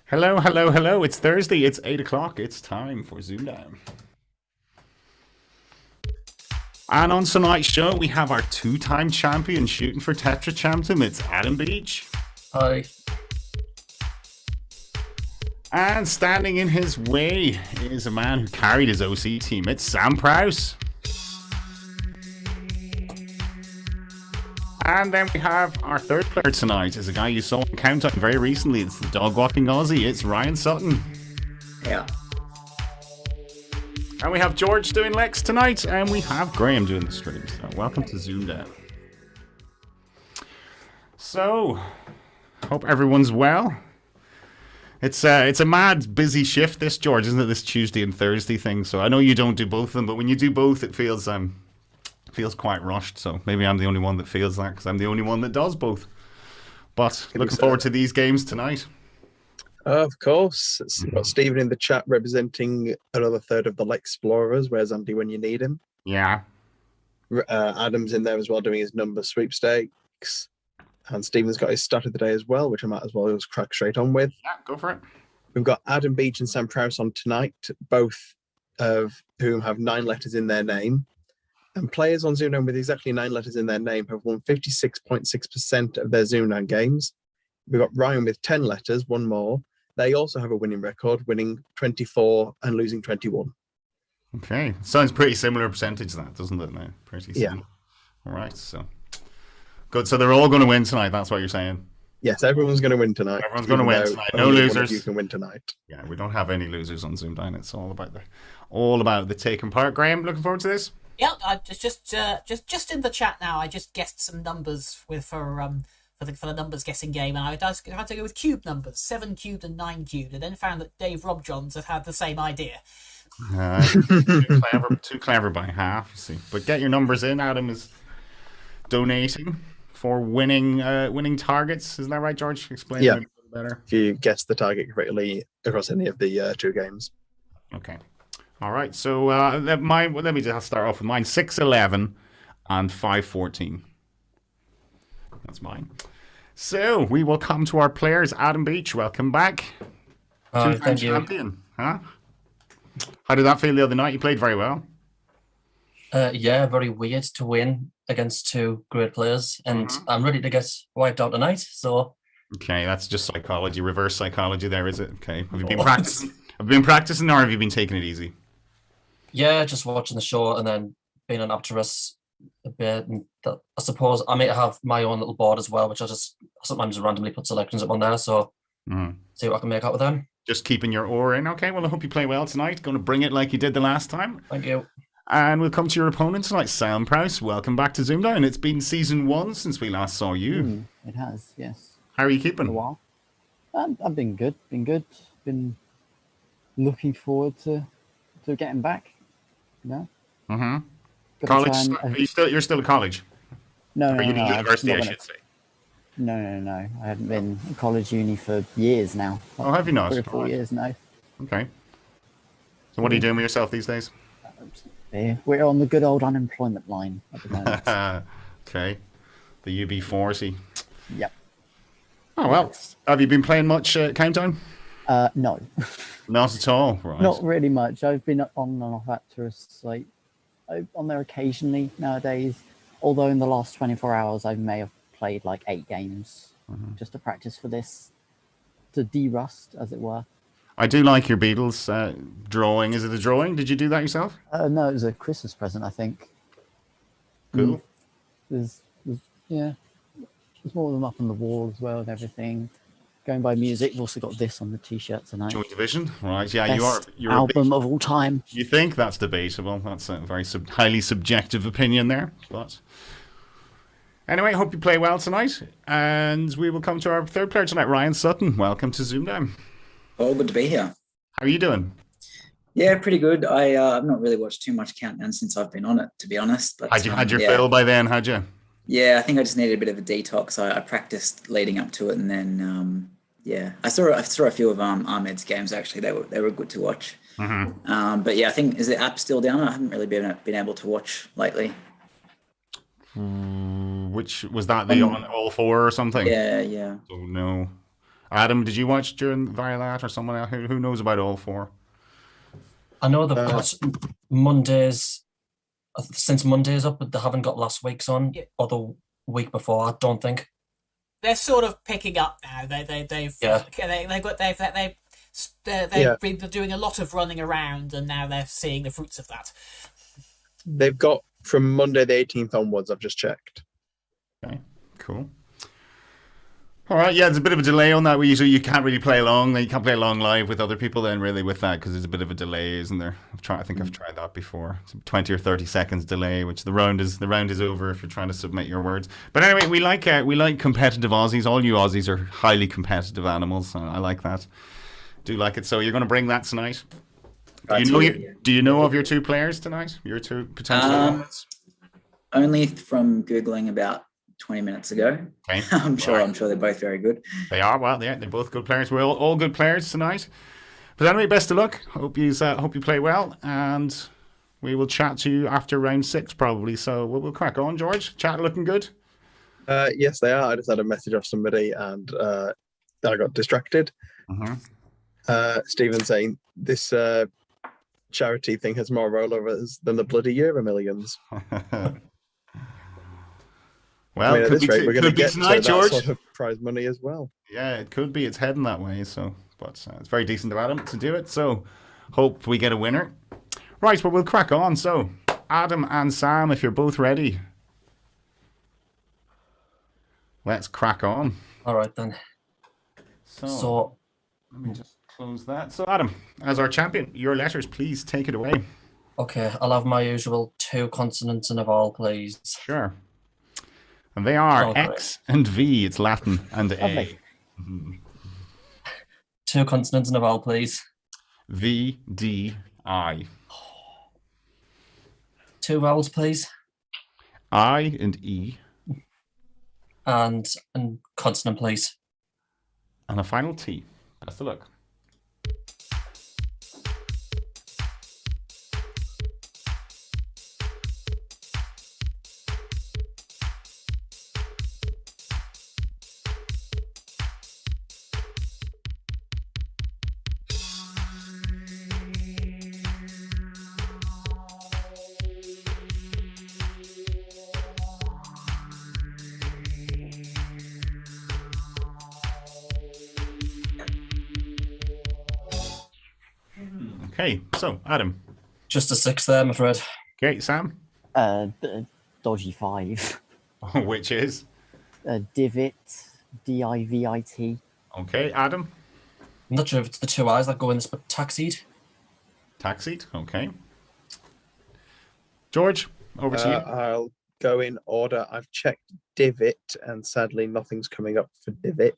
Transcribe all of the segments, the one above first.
Hello, hello, hello. It's Thursday. It's 8 o'clock. It's time for ZoomDown. And on tonight's show, we have our two-time champion shooting for Tetra Champton. It's Adam Beach. Hi. And standing in his way is a man who carried his OC team. It's Sam Prouse. And then we have our third player tonight. Is a guy you saw on Countdown very recently. It's the dog-walking Aussie. It's Ryan Sutton. Yeah. And we have George doing Lex tonight, and we have Graham doing the stream. So welcome to ZoomDown. So, hope everyone's well. It's a mad busy shift this, George, isn't it? This Tuesday and Thursday thing. So I know you don't do both of them, but when you do both, it feels quite rushed. So maybe I'm the only one that feels that because I'm the only one that does both. But looking forward to these games tonight. Of course. We've got Stephen in the chat representing another third of the Lake Explorers. Where's Andy when you need him? Yeah. Adam's in there as well doing his number sweepstakes. And Stephen's got his start of the day as well, which I might as well just crack straight on with. Yeah, go for it. We've got Adam Beach and Sam Prouse on tonight, both of whom have 9 letters in their name. And players on ZoomDown with exactly 9 letters in their name have won 56.6% of their ZoomDown games. We've got Ryan with 10 letters, one more. They also have a winning record, winning 24 and losing 21. Okay. Sounds pretty similar percentage that, doesn't it? Now? Pretty similar. Yeah. All right, so good. So they're all going to win tonight. That's what you're saying. Yes, everyone's going to win tonight. Everyone's going to win tonight. No only losers. One of you can win tonight. Yeah, we don't have any losers on ZoomDown. It's all about the taking part. Graham, looking forward to this. Yeah, I just in the chat now. I just guessed some numbers for the numbers guessing game, and I had to go with cube numbers, 7 cubed and 9 cubed, and then found that Dave Robjohns had the same idea. Too clever by half, you see. But get your numbers in. Adam is donating for winning targets. Isn't that right, George? Explain it a bit better. If you guess the target correctly across any of the 2 games. Okay. All right. So let me just start off with mine. 6-11 and 5-14. That's mine. So we will come to our players. Adam Beach, welcome back. Two-time champion. Huh? How did that feel the other night? You played very well. Yeah, very weird to win against 2 great players, and I'm ready to get wiped out tonight. So. Okay, that's just psychology, reverse psychology. There is it. Okay, have you been practicing? Have you been practicing, or have you been taking it easy? Yeah, just watching the show and then being an Apterus a bit. And I suppose I may have my own little board as well, which I just sometimes randomly put selections up on there. So see what I can make out with them. Just keeping your oar in. Okay, well, I hope you play well tonight. Going to bring it like you did the last time. Thank you. And we'll come to your opponent tonight, Sam Prouse. Welcome back to ZoomDown. It's been season 1 since we last saw you. It has, yes. How are you keeping? A while. I've been good. Been looking forward to getting back. You know. College? You're still at college? No, university, I should say. No. I haven't been in college, uni for years now. Oh, have you not? 3 or 4 years now. Okay. So what are you doing with yourself these days? We're on the good old unemployment line at the moment. Okay. The UB40. Yep. Oh, well. Have you been playing much Countdown? No. Not at all, right? Not really much. I've been on and off Apterus, like, on there occasionally nowadays. Although in the last 24 hours, I may have played like 8 games just to practice for this, to de-rust, as it were. I do like your Beatles drawing. Is it a drawing? Did you do that yourself? No, it was a Christmas present, I think. Cool. There's more of them up on the wall as well and everything. Going by music, we've also got this on the t-shirt tonight. Joy Division, right? Yeah, Best you're album of all time. You think that's debatable? That's a very highly subjective opinion there. But anyway, hope you play well tonight, and we will come to our third player tonight, Ryan Sutton. Welcome to ZoomDown. Oh, good to be here. How are you doing? Yeah, pretty good. I've not really watched too much Countdown since I've been on it, to be honest. But had you had your fill by then? Had you? Yeah, I think I just needed a bit of a detox. I practiced leading up to it, and then I saw a few of Ahmed's games actually. They were good to watch. But yeah, I think is the app still down? I haven't really been able to watch lately. Which was that? The on all 4 or something? Yeah. Oh no. Adam, did you watch during via that, or someone else? Who knows about all four? I know they've got Mondays since Monday's up, but they haven't got last week's on or the week before. I don't think they're sort of picking up now. They've been doing a lot of running around, and now they're seeing the fruits of that. They've got from Monday the 18th onwards. I've just checked. Okay, cool. All right, yeah, there's a bit of a delay on that. You can't really play along. You can't play along live with other people then, really, with that, because there's a bit of a delay, isn't there? I think I've tried that before. It's a 20 or 30 seconds delay, which the round is over if you're trying to submit your words. But anyway, we like competitive Aussies. All you Aussies are highly competitive animals. I like that. Do like it. So you're going to bring that tonight. Do you know of your two players tonight? Your two potential opponents? Only from Googling about 20 minutes ago. Okay. I'm sure they're both very good. They are. Well, yeah, they're both good players. We're all good players tonight. But anyway, best of luck. Hope you play well, and we will chat to you after round 6 probably. So we'll crack on, George. Chat looking good. Yes, they are. I just had a message off somebody, and I got distracted. Stephen saying this charity thing has more rollovers than the bloody Euro Millions. Well, at this rate, we're going to get tonight, to George. that sort of prize money as well. Yeah, it could be. It's heading that way. So, but it's very decent of Adam to do it. So, hope we get a winner. Right, well, we'll crack on. So, Adam and Sam, if you're both ready, let's crack on. All right then. So let me just close that. So, Adam, as our champion, your letters, please take it away. Okay, I'll have my usual 2 consonants and a vowel, please. Sure. And they are X and V. It's Latin and A. 2 consonants and a vowel, please. V, D, I. 2 vowels, please. I and E. And consonant, please. And a final T. Best of luck. Okay, so Adam. Just a 6 there, I'm afraid. Okay, Sam. Dodgy 5. Which is? Divot, D-I-V-I-T. Okay, Adam. I'm not sure if it's the 2 I's that go in this, but taxied. Taxied, okay. George, over to you. I'll go in order. I've checked divot, and sadly nothing's coming up for divot.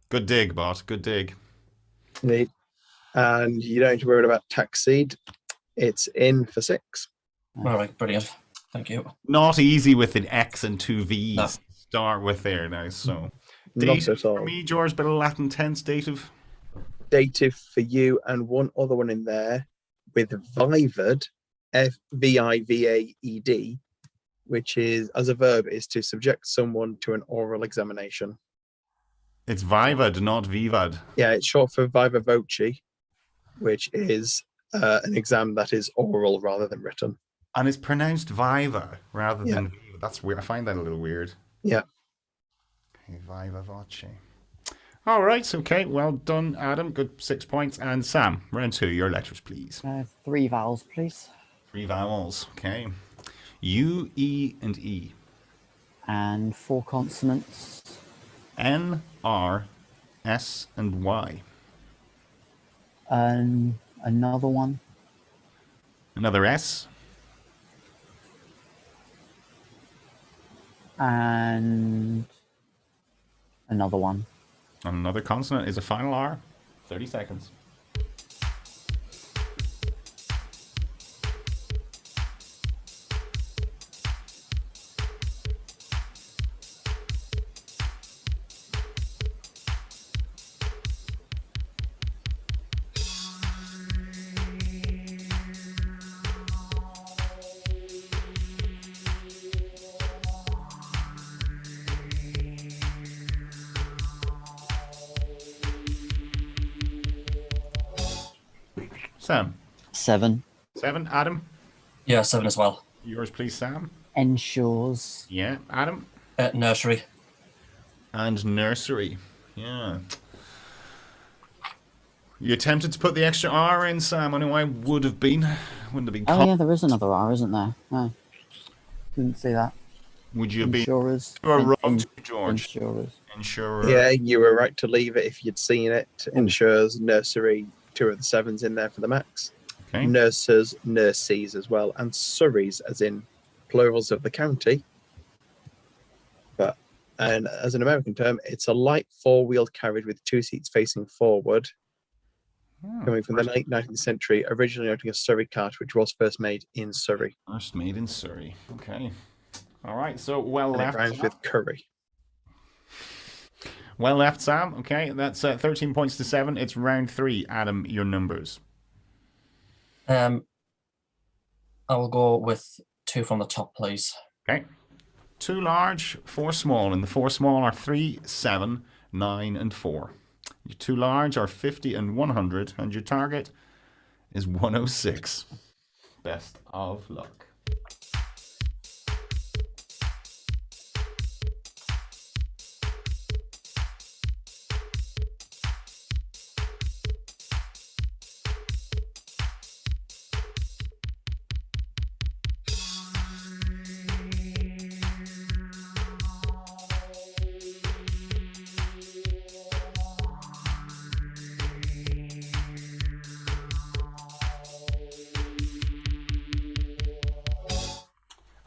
Good dig, boss. Good dig. And you don't need to worry about taxied. It's in for 6. All right, brilliant. Thank you. Not easy with an X and 2 V's. No. Start with there now. So, Not at all. For me, George, bit of Latin tense dative. Dative for you, and one other one in there with vivaed, F-V-I-V-A-E-D, which is, as a verb, is to subject someone to an oral examination. It's vivad, not vivad. Yeah, it's short for viva voce, which is an exam that is oral rather than written. And it's pronounced viva rather than viva. That's weird. I find that a little weird. Yeah. Okay, viva voce. All right. Okay. Well done, Adam. Good 6 points. And Sam, round 2. Your letters, please. 3 vowels, please. 3 vowels. Okay. U, E, and E. And 4 consonants. N, R, S, and Y. Another one. Another S. And another one. And another consonant is a final R. 30 seconds. Sam. 7. 7. Adam. Yeah, 7 as well. Yours, please, Sam. Ensures. Yeah. Adam. Nursery. And nursery. Yeah. You attempted to put the extra R in, Sam. I know I would have been. Wouldn't have been. Oh yeah, there is another R, isn't there? No, didn't see that. Would you have been? Insurers. You were wrong, George. Insurers. Insurer. Yeah, you were right to leave it if you'd seen it. Insurers, nursery, 2 of the 7s in there for the max. Okay. Nurses, nurseys as well, and surreys, as in plurals of the county. And as an American term, it's a light 4-wheeled carriage with 2 seats facing forward, coming from the late 19th century, originally noting a Surrey cart, which was first made in Surrey. First made in Surrey. Okay. All right. So well And left. it rhymes with curry. Well left, Sam. Okay, that's 13 points to 7. It's round 3. Adam, your numbers. I will go with 2 from the top, please. Okay. 2 large, 4 small, and the 4 small are 3, 7, 9, and 4. Your 2 large are 50 and 100, and your target is 106. Best of luck.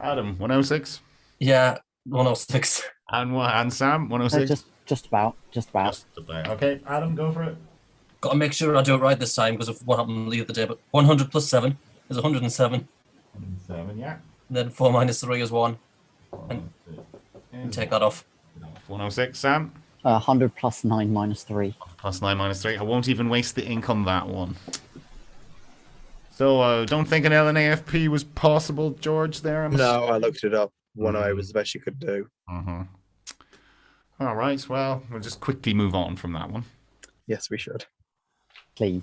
Adam, 106. Yeah, 106. And Sam, 106. Just about. Just about. Okay, Adam, go for it. Got to make sure I do it right this time because of what happened the other day. But 100 plus 7 is 107. 107, yeah. And then 4 minus 3 is 1. And take that off. 106, Sam. 100 plus 9 minus 3. Plus 9 minus 3. I won't even waste the ink on that one. So, don't think an LNAFP was possible, George, there? No, I looked it up. 108 was the best you could do. Mm-hmm. All right, well, we'll just quickly move on from that one. Yes, we should. Please.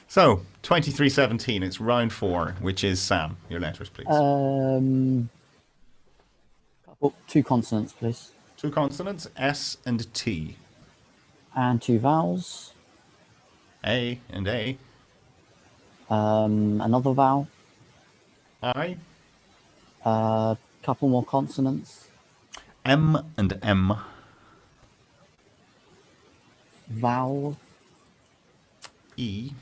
So, 2317, it's round 4, which is Sam. Your letters, please. 2 consonants, please. 2 consonants, S and T. And 2 vowels. A and A. Another vowel. I. Couple more consonants. M and M. Vowel. E.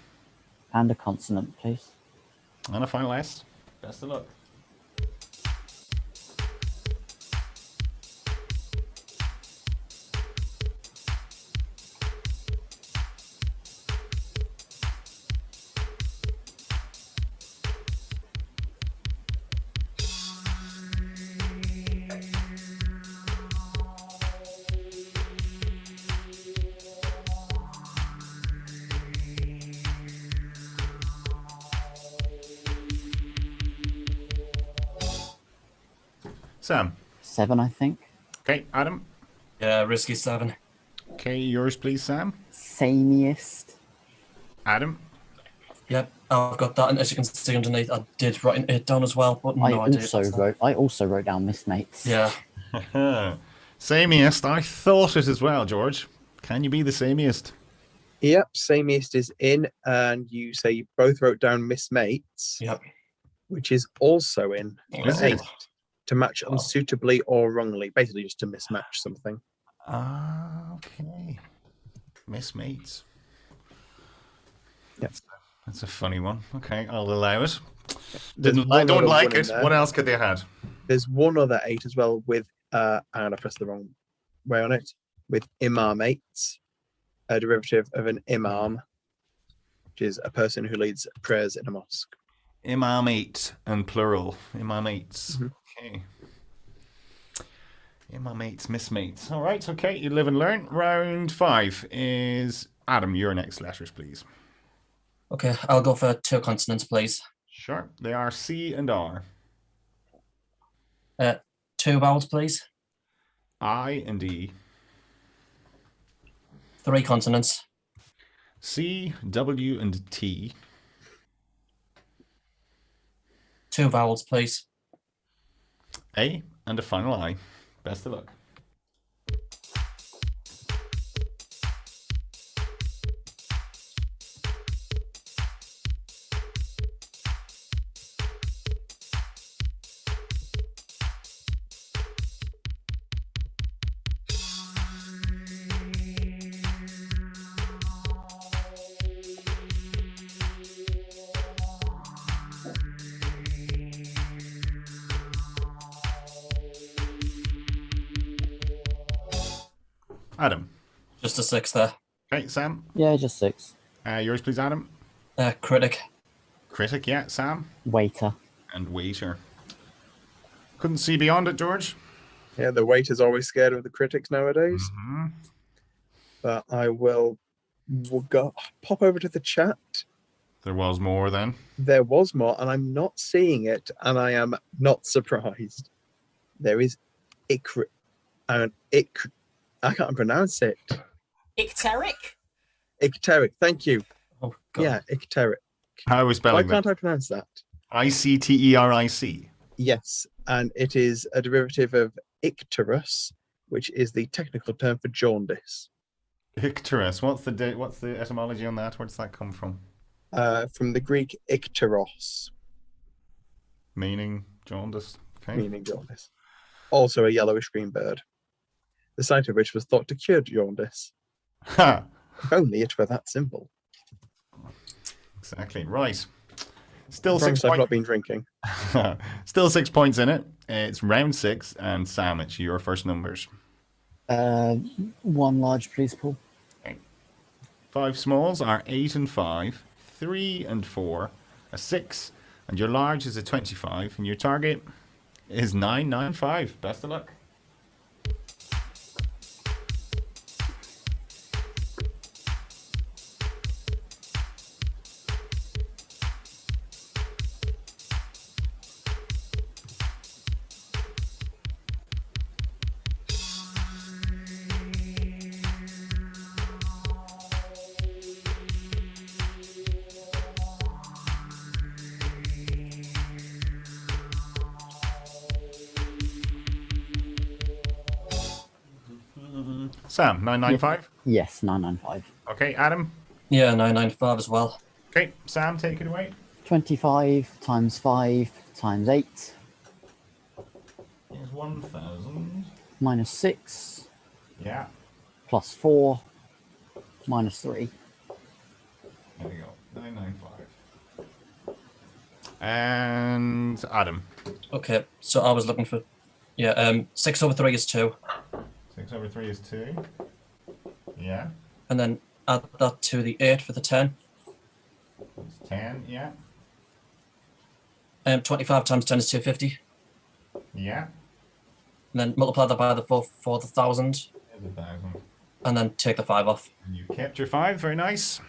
And a consonant, please. And a final S. Best of luck. Sam. 7, I think. Okay, Adam. Yeah, risky 7. Okay, yours, please, Sam. Samiest. Adam. Yep, I've got that, and as you can see underneath, I did write it down as well, but no idea. I also wrote down mismates. Yeah. Samiest. I thought it as well, George. Can you be the samiest? Yep, samiest is in, and you say you both wrote down mismates. Yep. Which is also in. Is it? To match unsuitably or wrongly, basically just to mismatch something. Okay. Mismates. Yep. That's a funny one. Okay, I'll allow it. There's I one don't other like one in it. there. What else could they have had? There's one other 8 as well with, and I pressed the wrong way on it, with imamates, a derivative of an imam, which is a person who leads prayers in a mosque. Imamate and plural. Imamates. Mm-hmm. Okay. Imamates, mismates. All right, okay. You live and learn. Round 5 is Adam. Your next letters, please. Okay, I'll go for 2 consonants, please. Sure. They are C and R. 2 vowels, please. I and E. 3 consonants. C, W, and T. 2 vowels, please. A and a final I. Best of luck. Adam. Just a 6 there. Okay, Sam. Yeah, just 6. Yours, please, Adam. Critic. Critic, yeah, Sam. Waiter. And waiter. Couldn't see beyond it, George. Yeah, the waiter's always scared of the critics nowadays. Mm-hmm. But I will pop over to the chat. There was more then. There was more, and I'm not seeing it, and I am not surprised. There is Ikri, and I can't pronounce it. Icteric? Icteric, thank you. Oh, God. Yeah, Icteric. How are we Why spelling can't that? I pronounce that? Icteric. Yes, and it is a derivative of icterus, which is the technical term for jaundice. Icterus. What's the etymology on that? Where does that come from? From the Greek ikteros, Meaning jaundice. Okay. meaning jaundice. Also a yellowish-green bird, the sight of which was thought to cure jaundice. Ha! If only it were that simple. Exactly. Right. Still I 6 promise I've not points. been drinking. Still 6 points in it. It's round 6, and Sam, it's your first numbers. 1 large, please, Paul. 5 smalls are 8 and 5, 3 and 4, a 6, and your large is a 25, and your target is 995. Best of luck. Sam, 995. Yes, 995. Okay, Adam. Yeah, 995 as well. Okay, Sam, take it away. 25 times 5 times 8 Here's 1,000. minus 6 Yeah, plus 4 minus 3. there we go. 995. And Adam. Okay, so I was looking for... Yeah, 6 over 3 is 2. 6 over 3 is 2. Yeah. And then add that to the 8 for the 10. It's 10, yeah. 25 times 10 is 250. Yeah. And then multiply that by the 4 for the 1,000. There's 1,000. And then take the 5 off. And you kept your 5, very nice.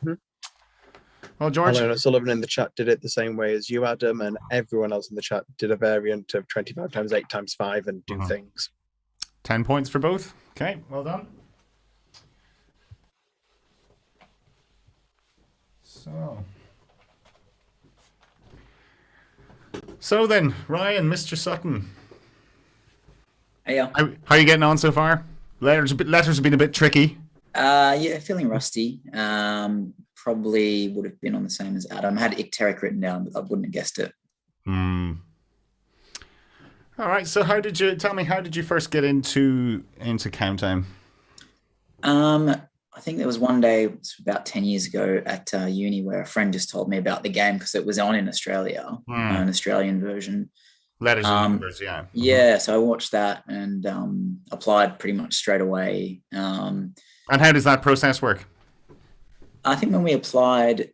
Mhm. Well, George. Alan Sullivan in the chat did it the same way as you, Adam, and everyone else in the chat did a variant of 25 times 8 times 5 and do things. 10 points for both. Okay, well done. So then, Ryan, Mr. Sutton, Yeah. how are you getting on so far? Letters have been a bit tricky. Yeah, feeling rusty. Probably would have been on the same as Adam. I had icteric written down, but I wouldn't have guessed it. All right, so how did you first get into Countdown? I think there was one day, it was about 10 years ago at uni, where a friend just told me about the game because it was on in Australia, an Australian version. Letters and numbers, yeah. Yeah, so I watched that and applied pretty much straight away. And how does that process work? I think when we applied,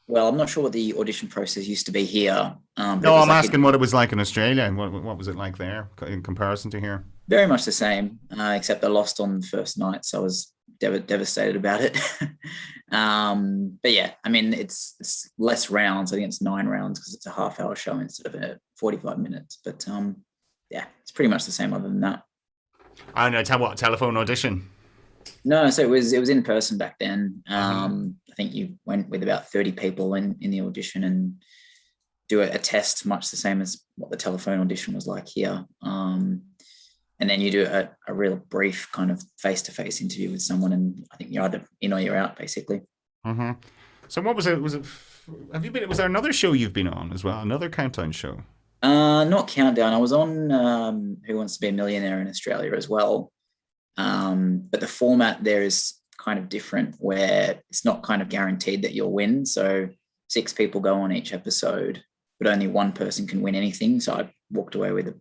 well, I'm not sure what the audition process used to be here. No, I'm asking what it was like in Australia and what was it like there in comparison to here? Very much the same, except I lost on the first night, so I was devastated about it. But yeah, I mean, it's less rounds. I think it's 9 rounds because it's a half-hour show instead of 45 minutes. But yeah, it's pretty much the same other than that. And telephone audition. No, so it was in person back then. I think you went with about 30 people in the audition and do a test, much the same as what the telephone audition was like here. And then you do a real brief kind of face-to-face interview with someone, and I think you're either in or you're out, basically. Mm-hmm. So what was it? Was there another show you've been on as well? Another countdown show? Not Countdown. I was on Who Wants to Be a Millionaire in Australia as well. But the format there is kind of different, where it's not kind of guaranteed that you'll win. So 6 people go on each episode, but only one person can win anything. So I walked away with a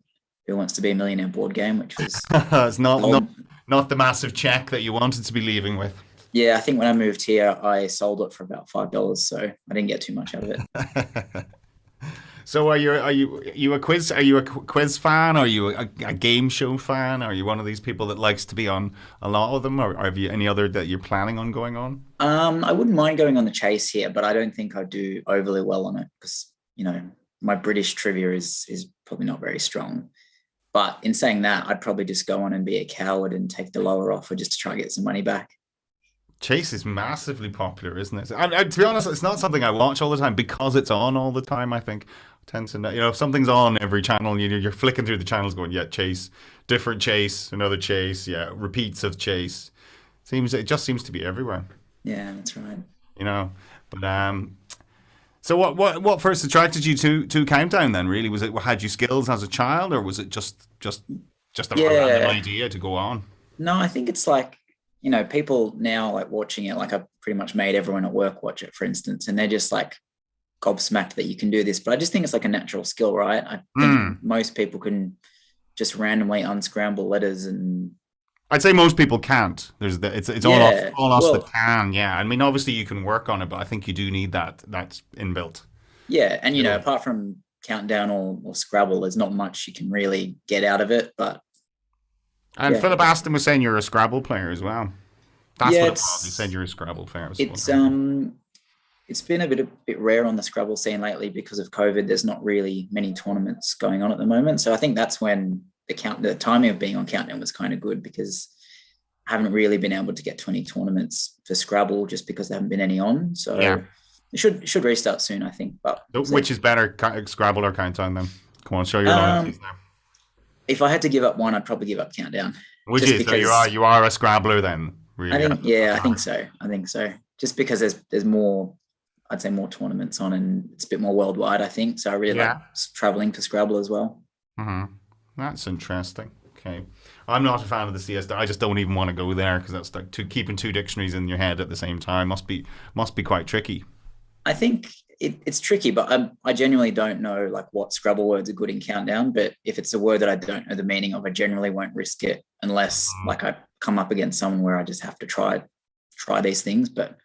Who Wants to Be a Millionaire board game, which was it's not the massive check that you wanted to be leaving with. Yeah, I think when I moved here, I sold it for about $5, so I didn't get too much out of it. So are you a quiz fan? Are you a game show fan? Are you one of these people that likes to be on a lot of them, or have you any other that you're planning on going on? I wouldn't mind going on the chase here, but I don't think I'd do overly well on it because, my British trivia is probably not very strong. But in saying that, I'd probably just go on and be a coward and take the lower offer just to try and get some money back. Chase is massively popular, isn't it? To be honest, it's not something I watch all the time because it's on all the time. I think I tend to know, if something's on every channel, you're flicking through the channels going, yeah, Chase, different Chase, another Chase, yeah, repeats of Chase. It just seems to be everywhere. Yeah, that's right. But so what first attracted you to Countdown then? Really, was it had you skills as a child, or was it just a random idea to go on? No, I think it's like, people now like watching it, like I pretty much made everyone at work watch it, for instance, and they're just like gobsmacked that you can do this. But I just think it's like a natural skill, right? I think most people can just randomly unscramble letters, and I'd say most people can't. It's all us that can. Yeah, I mean, obviously you can work on it, but I think you do need that's inbuilt. Yeah, and apart from Countdown or Scrabble, there's not much you can really get out of it, but. And Philip Aston was saying you're a Scrabble player as well. That's what it was. He said you're a Scrabble player. It's been a bit rare on the Scrabble scene lately because of COVID. There's not really many tournaments going on at the moment. So I think that's when the timing of being on Countdown was kind of good, because I haven't really been able to get to any tournaments for Scrabble just because there haven't been any on. So it should restart soon, I think. But which is better, Scrabble or Countdown then? Come on, show your loyalties now. If I had to give up one, I'd probably give up Countdown. Would you? So you are a Scrabbler then? Really? I think so. Just because there's more, I'd say more tournaments on, and it's a bit more worldwide, I think. So I really like traveling for Scrabble as well. Mm-hmm. That's interesting. Okay. I'm not a fan of the CS. I just don't even want to go there because that's like keeping 2 dictionaries in your head at the same time must be quite tricky. I think it's tricky, but I genuinely don't know like what Scrabble words are good in Countdown. But if it's a word that I don't know the meaning of, I generally won't risk it unless like I come up against someone where I just have to try these things. But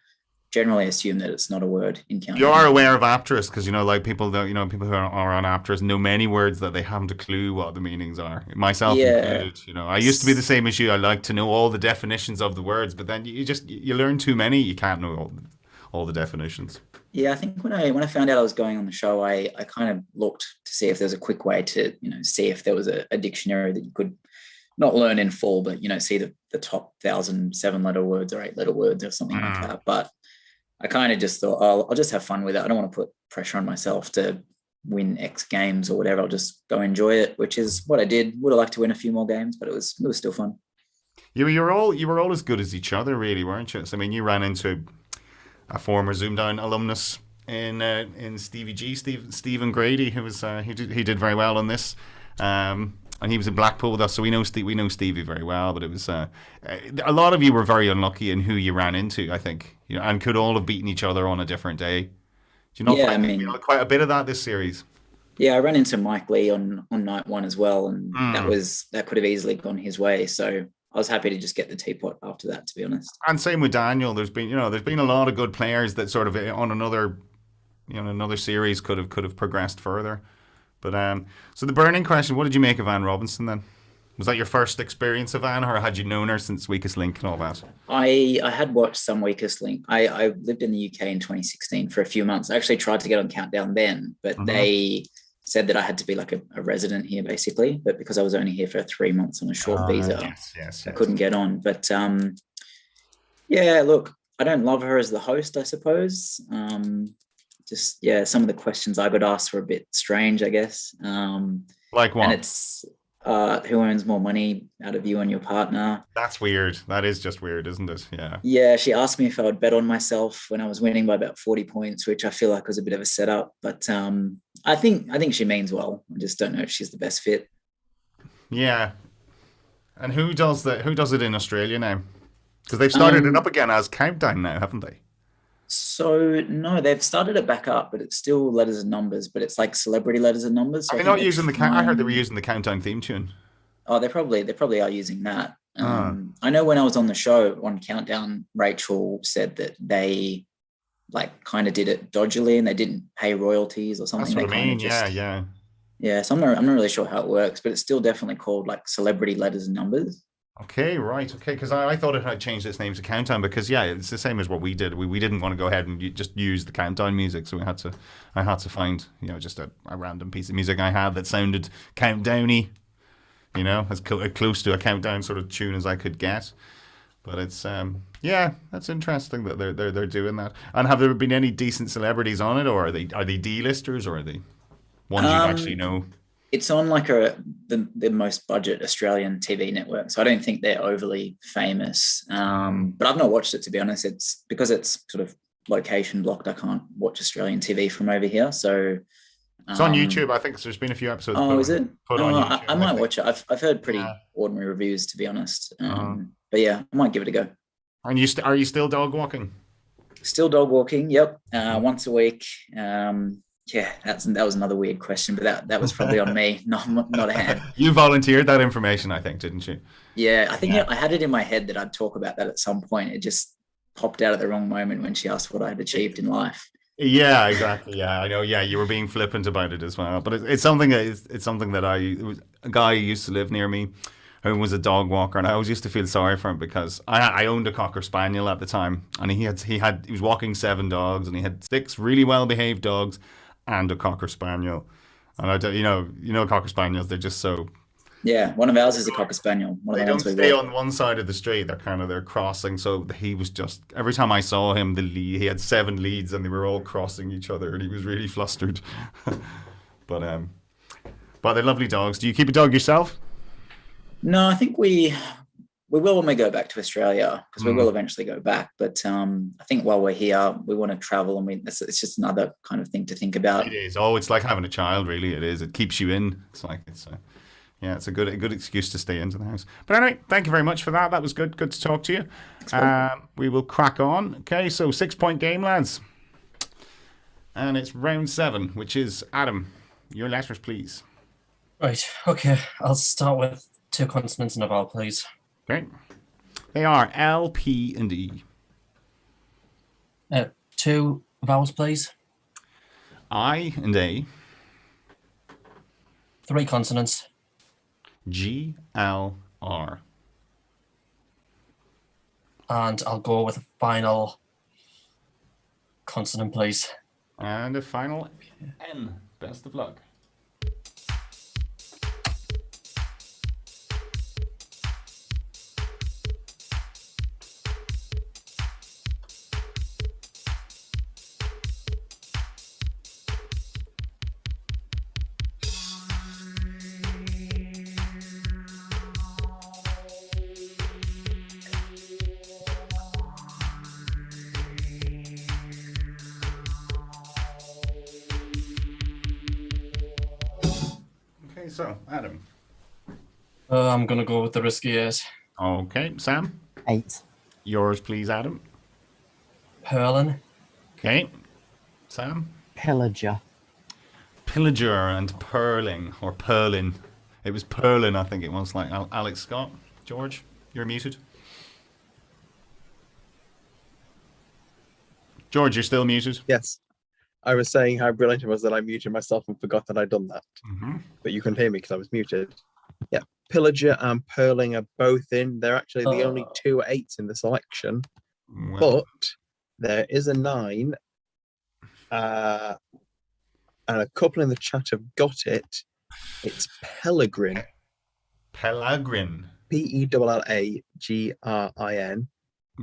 generally assume that it's not a word in Countdown. You are aware of Apterus because like people that people who are on Apterus know many words that they haven't a clue what the meanings are. Myself included. I used to be the same as you. I like to know all the definitions of the words, but then you learn too many, you can't know all the definitions. Yeah, I think when I found out I was going on the show, I kind of looked to see if there's a quick way to, see if there was a dictionary that you could not learn in full, but, see the top 1,000 7-letter words or 8-letter words or something like that. But I kind of just thought, I'll just have fun with it. I don't want to put pressure on myself to win X games or whatever. I'll just go enjoy it, which is what I did. Would have liked to win a few more games, but it was still fun. You were all as good as each other, really, weren't you? So, I mean, you ran into a former ZoomDown alumnus in Stevie G, Stephen Grady, who was he did very well on this, and he was in Blackpool with us, so we know Stevie very well. But it was a lot of you were very unlucky in who you ran into, I think, and could all have beaten each other on a different day. Do you not find quite a bit of that this series? Yeah, I ran into Mike Lee on night 1 as well, and that could have easily gone his way. So I was happy to just get the teapot after that, to be honest. And same with Daniel. There's been a lot of good players that sort of on another series could have progressed further. But so the burning question: what did you make of Anne Robinson then? Was that your first experience of Anne, or had you known her since Weakest Link and all that? I had watched some Weakest Link. I lived in the UK in 2016 for a few months. I actually tried to get on Countdown then, but they said that I had to be like a resident here basically, but because I was only here for 3 months on a short visa, I couldn't get on. But Yeah, look, I don't love her as the host, I suppose. Just some of the questions I got asked were a bit strange, I guess. Like what? And it's who earns more money out of you and your partner? That's weird. That is just weird, isn't it? Yeah. Yeah, she asked me if I would bet on myself when I was winning by about 40 points, which I feel like was a bit of a setup. But I think she means well. I just don't know if she's the best fit. Yeah. And who does it in Australia now? Because they've started it up again as Countdown now, haven't they? So no, they've started it back up, but it's still letters and numbers, but it's like celebrity letters and numbers. So Are they not using I heard they were using the Countdown theme tune. Oh, they probably are using that. I know when I was on the show on Countdown, Rachel said that they like kind of did it dodgily and they didn't pay royalties or something. That's what I mean. Yeah. Yeah, so I'm not really sure how it works, but it's still definitely called like celebrity letters and numbers. Okay, right. Okay, because I thought it had changed its name to Countdown because it's the same as what we did. We didn't want to go ahead and just use the Countdown music, so I had to find just a random piece of music I had that sounded countdowny, as close to a Countdown sort of tune as I could get. But it's that's interesting that they're doing that. And have there been any decent celebrities on it, or are they D-listers, or are they ones you actually know? It's on like the most budget Australian TV network, so I don't think they're overly famous. But I've not watched it, to be honest. It's because it's sort of location blocked. I can't watch Australian TV from over here. So it's on YouTube. I think there's been a few episodes. Oh, is it? Put on YouTube, I might watch it. I've heard pretty ordinary reviews, to be honest. But yeah, I might give it a go. And are you still dog walking? Still dog walking. Yep, once a week. Yeah, that was another weird question, but that was probably on me, not a hand. You volunteered that information, I think, didn't you? Yeah, I think I had it in my head that I'd talk about that at some point. It just popped out at the wrong moment when she asked what I had achieved in life. Yeah, exactly. Yeah, I know. Yeah, you were being flippant about it as well, but it's something that it was a guy who used to live near me who was a dog walker, and I always used to feel sorry for him because I owned a Cocker Spaniel at the time, and he was walking 7 dogs, and he had 6 really well behaved dogs and a Cocker Spaniel. And Cocker Spaniels, they're just so... Yeah, one of ours is a Cocker Spaniel. They don't stay on one side of the street. They're crossing. So he was just... Every time I saw him, he had 7 leads and they were all crossing each other and he was really flustered. But they're lovely dogs. Do you keep a dog yourself? No, I think we will when we go back to Australia, because we will eventually go back. But I think while we're here, we want to travel, and it's just another kind of thing to think about. It is. Oh, it's like having a child, really. It is. It keeps you in. It's a good excuse to stay into the house. But anyway, thank you very much for that. That was good. Good to talk to you. We will crack on. Okay, so 6-point game, lads. And it's round 7, which is Adam. Your letters, please. Right. Okay. I'll start with 2 consonants and a vowel, please. Okay. They are L, P, and E. 2 vowels, please. I and A. 3 consonants. G, L, R. And I'll go with a final consonant, please. And a final N. Best of luck. So, Adam. I'm going to go with the riskiest. Okay, Sam? 8. Yours, please, Adam. Perlin. Okay. Sam? Pillager. Pillager and purling, or purlin. It was purlin, I think it was, like Alex Scott. George, you're muted. George, you're still muted? Yes. I was saying how brilliant it was that I muted myself and forgot that I'd done that. Mm-hmm. But you couldn't hear me because I was muted. Yeah, Pillager and Purling are both in. They're actually the only 2 8s in the selection. Well. But there is a 9. And a couple in the chat have got it. It's Pellegrin. Pellegrin. Pellagrin.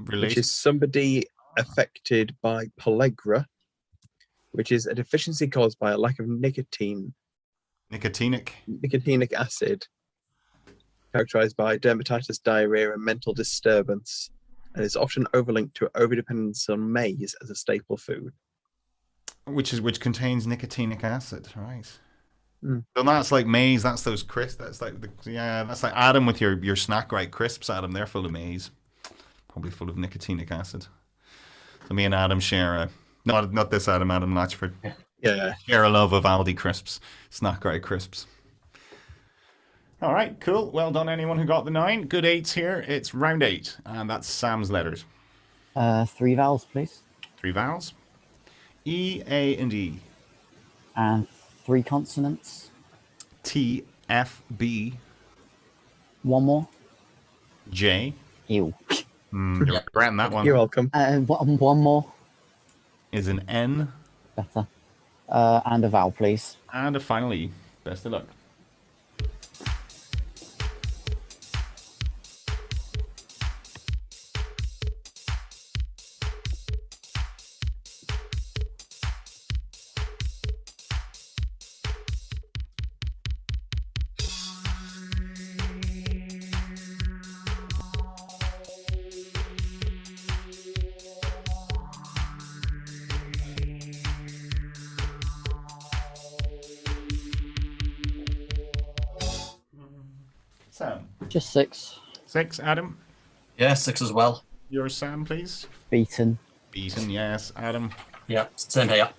which is somebody affected by pellagra, which is a deficiency caused by a lack of nicotinic acid, characterized by dermatitis, diarrhea, and mental disturbance, and is often overlinked to overdependence on maize as a staple food. Which contains nicotinic acid, right? Mm. So that's like maize. That's those crisps. That's like that's like Adam with your snack right crisps. Adam, they're full of maize, probably full of nicotinic acid. So me and Adam share not this Adam Latchford. Yeah, share a love of Aldi crisps, snack right crisps. All right, cool. Well done, anyone who got the 9. Good 8s here. It's round 8, and that's Sam's letters. 3 vowels, please. 3 vowels. E, A, and E. And 3 consonants. T, F, B. 1 more. J. Ew. You're regretting that one. you're welcome. 1 more. Is an N. Better. And a vowel, please. And a final E. Best of luck. Sam. Just 6. 6, Adam. Yeah, 6 as well. Yours, Sam, please. Beaten. Beaten, yes. Adam. Yeah, same here. I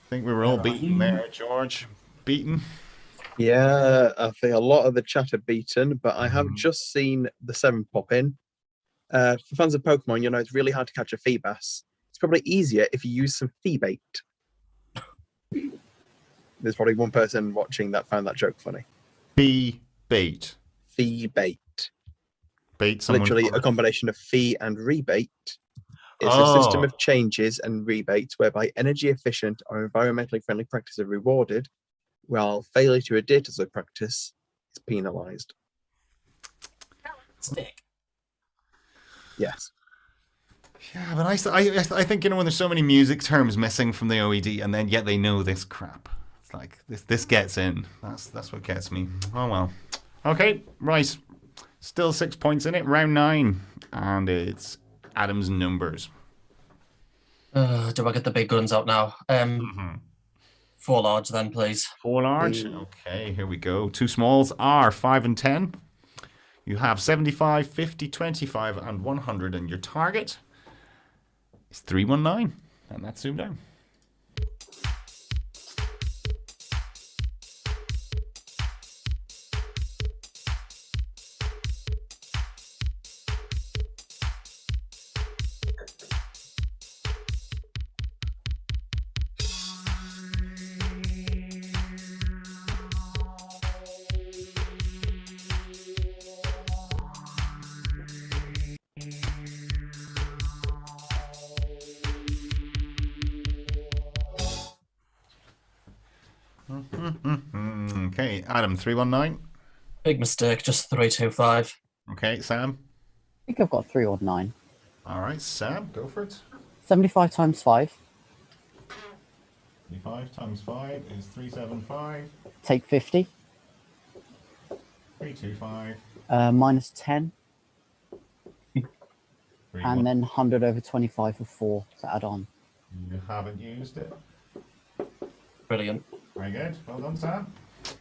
think we were all beaten there, George. Beaten. Yeah, I think a lot of the chat are beaten, but I have just seen the 7 pop in. For fans of Pokemon, you know it's really hard to catch a Feebas. It's probably easier if you use some Feebait. There's probably one person watching that found that joke funny. Feebait. Feebait. Bait someone. Literally a combination of fee and rebate. It's a system of changes and rebates whereby energy efficient or environmentally friendly practices are rewarded, while failure to adhere to such practice is penalized. Stick. Yes. Yeah, but I think, you know, when there's so many music terms missing from the OED, and then yet they know this crap. It's like this gets in. That's what gets me. Oh well. Okay, right. Still 6 points in it. Round 9, and it's Adam's numbers. Do I get the big guns out now? 4 large then, please. 4 large. Okay, here we go. 2 smalls are 5 and 10. You have 75, 50, 25, and 100, and your target is 319, and that's ZoomDown. Okay, Adam, 319. Big mistake, just 325. Okay, Sam. I think I've got 3 or 9. All right, Sam, go for it. 75 times 5. 25 times 5 is 375. Take 50. 325. Minus 10. 3, And then 100 over 25 for 4 to add on. You haven't used it. Brilliant. Very good. Well done, Sam.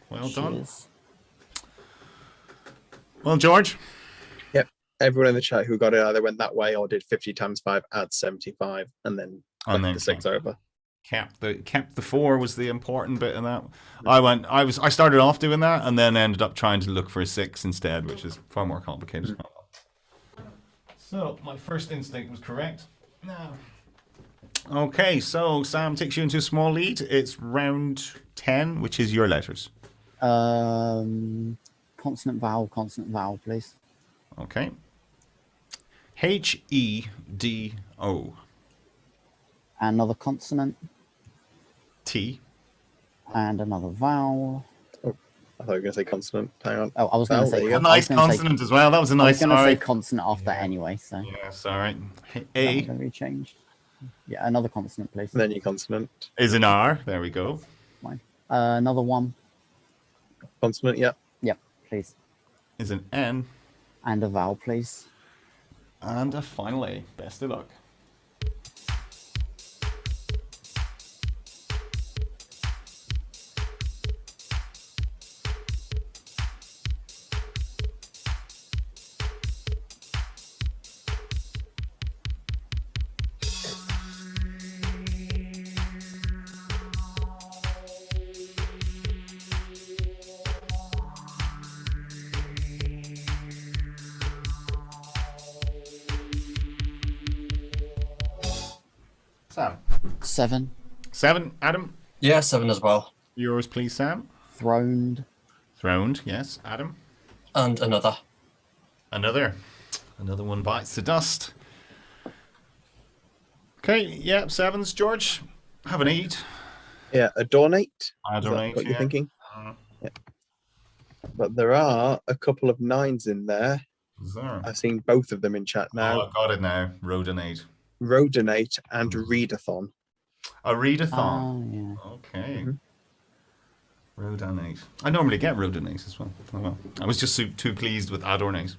Well done. Cheers. Well, George. Yep. Everyone in the chat who got it either went that way or did 50 times 5, add 75, and then the 6 over. Kept the 4 was the important bit in that. I started off doing that and then ended up trying to look for a 6 instead, which is far more complicated. So my first instinct was correct. Now, okay, so Sam takes you into a small lead. It's round 10, which is your letters. Consonant, vowel, please. Okay. H-E-D-O. Another consonant. T. And another vowel. I thought you were going to say consonant. Hang on. Oh, I was going to There say you go. A nice consonant as well. That was a I was nice going to say R. consonant after anyway, so Yes, all right. that A was going to be changed. Yeah, another consonant, please. Then your consonant. is an R. There we go. Fine. Another one. Consonant, yeah. Yep, please. Is an N. And a vowel, please. And a final A. Best of luck. Sam. 7. 7. Adam. Yeah, 7 as well. Yours, please, Sam. Throned. Throned. Yes. Adam. And another. Another one bites the dust. Okay. Yeah. 7s. George. Have an 8. Yeah, adornate. Adornate. What you're Yeah. thinking? Yeah. But there are a couple of 9s in there. Is there? I've seen both of them in chat Oh, now. I've got it now. Rodonate. Rodonate and readathon. A readathon. Oh, yeah. Okay. Mhm. Rodonate. I normally get Rodonate as well. Oh, well. I was just too pleased with Adornate.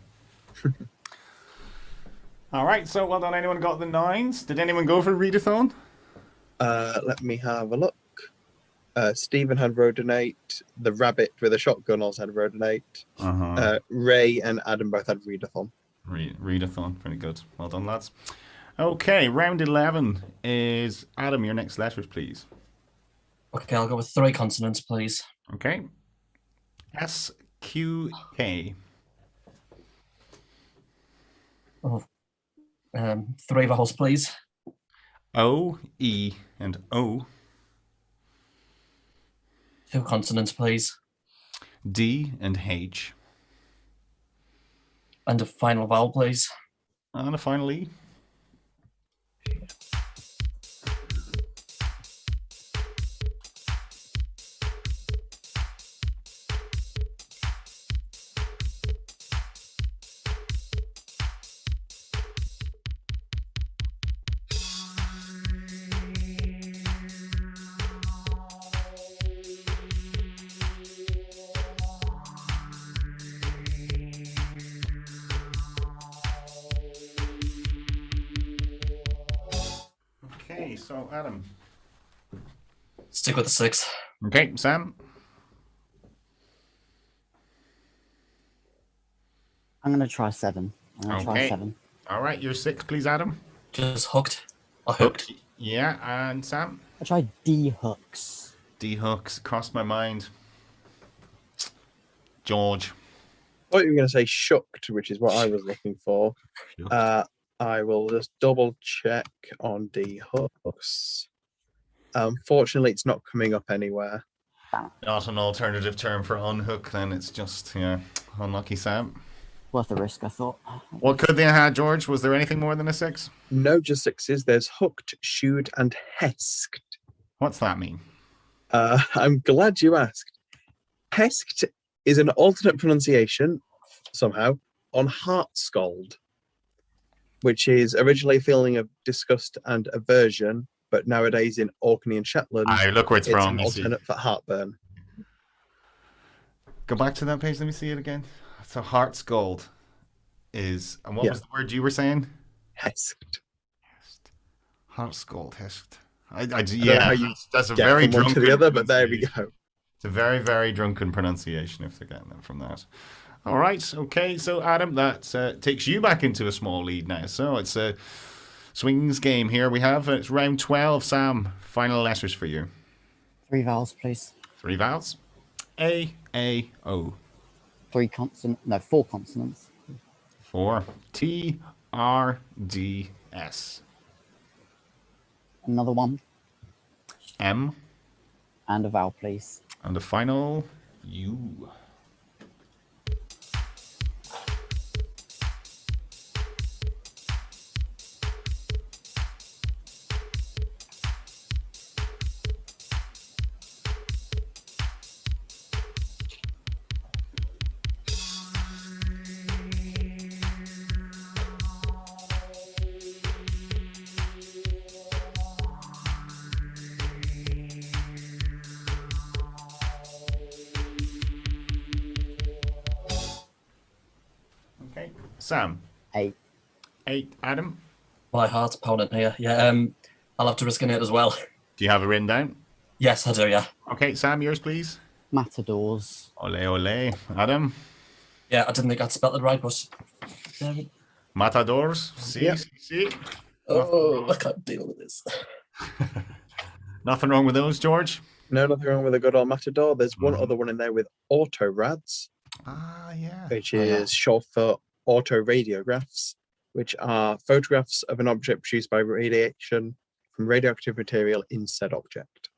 All right. So well done. Anyone got the 9s? Did anyone go for readathon? Let me have a look. Stephen had Rodonate. The rabbit with a shotgun also had Rodonate. Ray and Adam both had readathon. Readathon. Very good. Well done, lads. Okay. Round 11 is Adam. Your next letters, please. Okay, I'll go with 3 consonants, please. Okay. SQK. Oh, 3 vowels, please. O, E, and O. 2 consonants, please. D and H. And a final vowel, please. And a final E. Okay, so Adam. Stick with the 6. Okay, Sam. I'm going to try 7. I'm going to try Okay. 7. All right, your 6, please, Adam. Just hooked. Or hooked. Yeah, and Sam. I tried D hooks. D hooks crossed my mind. George. I thought you were going to say shooked, which is what I was looking for. I will just double check on D hooks. Fortunately, it's not coming up anywhere. Not an alternative term for unhook, then it's just, unlucky Sam. Worth a risk, I thought. What could they have had, George? Was there anything more than a 6? No, just 6s. There's hooked, shooed, and hesked. What's that mean? I'm glad you asked. Hesked is an alternate pronunciation, somehow, on heartscald, which is originally a feeling of disgust and aversion, but nowadays in Orkney and Shetland, Look where it's from. an You see. alternate for heartburn. Go back to that page. Let me see it again. So Heartscald is, and what was the word you were saying? Hesked. Heartscald, hesked. How you that's a get very from one drunken to the other, but there we pronunciation. go. It's a very, very drunken pronunciation if they're getting that from that. All right, okay. So Adam, that takes you back into a small lead now. So it's a swings game here. We have it's round 12. Sam, final letters for you. 3 vowels, please. 3 vowels. A O. 4 consonants. 4 T R D S. Another one. M. And a vowel, please. And the final U. Sam? 8. 8. Adam? My heart's pounding here. Yeah, I'll have to risk an 8 as well. Do you have it written down? Yes, I do, yeah. Okay, Sam, yours, please. Matadors. Ole, ole. Adam? Yeah, I didn't think I'd spelled it right, but... Matadors? Yep. See? Oh, I can't deal with this. Nothing wrong with those, George? No, nothing wrong with a good old Matador. There's one other one in there with autorads, Ah, yeah. which is short for autoradiographs, which are photographs of an object produced by radiation from radioactive material in said object.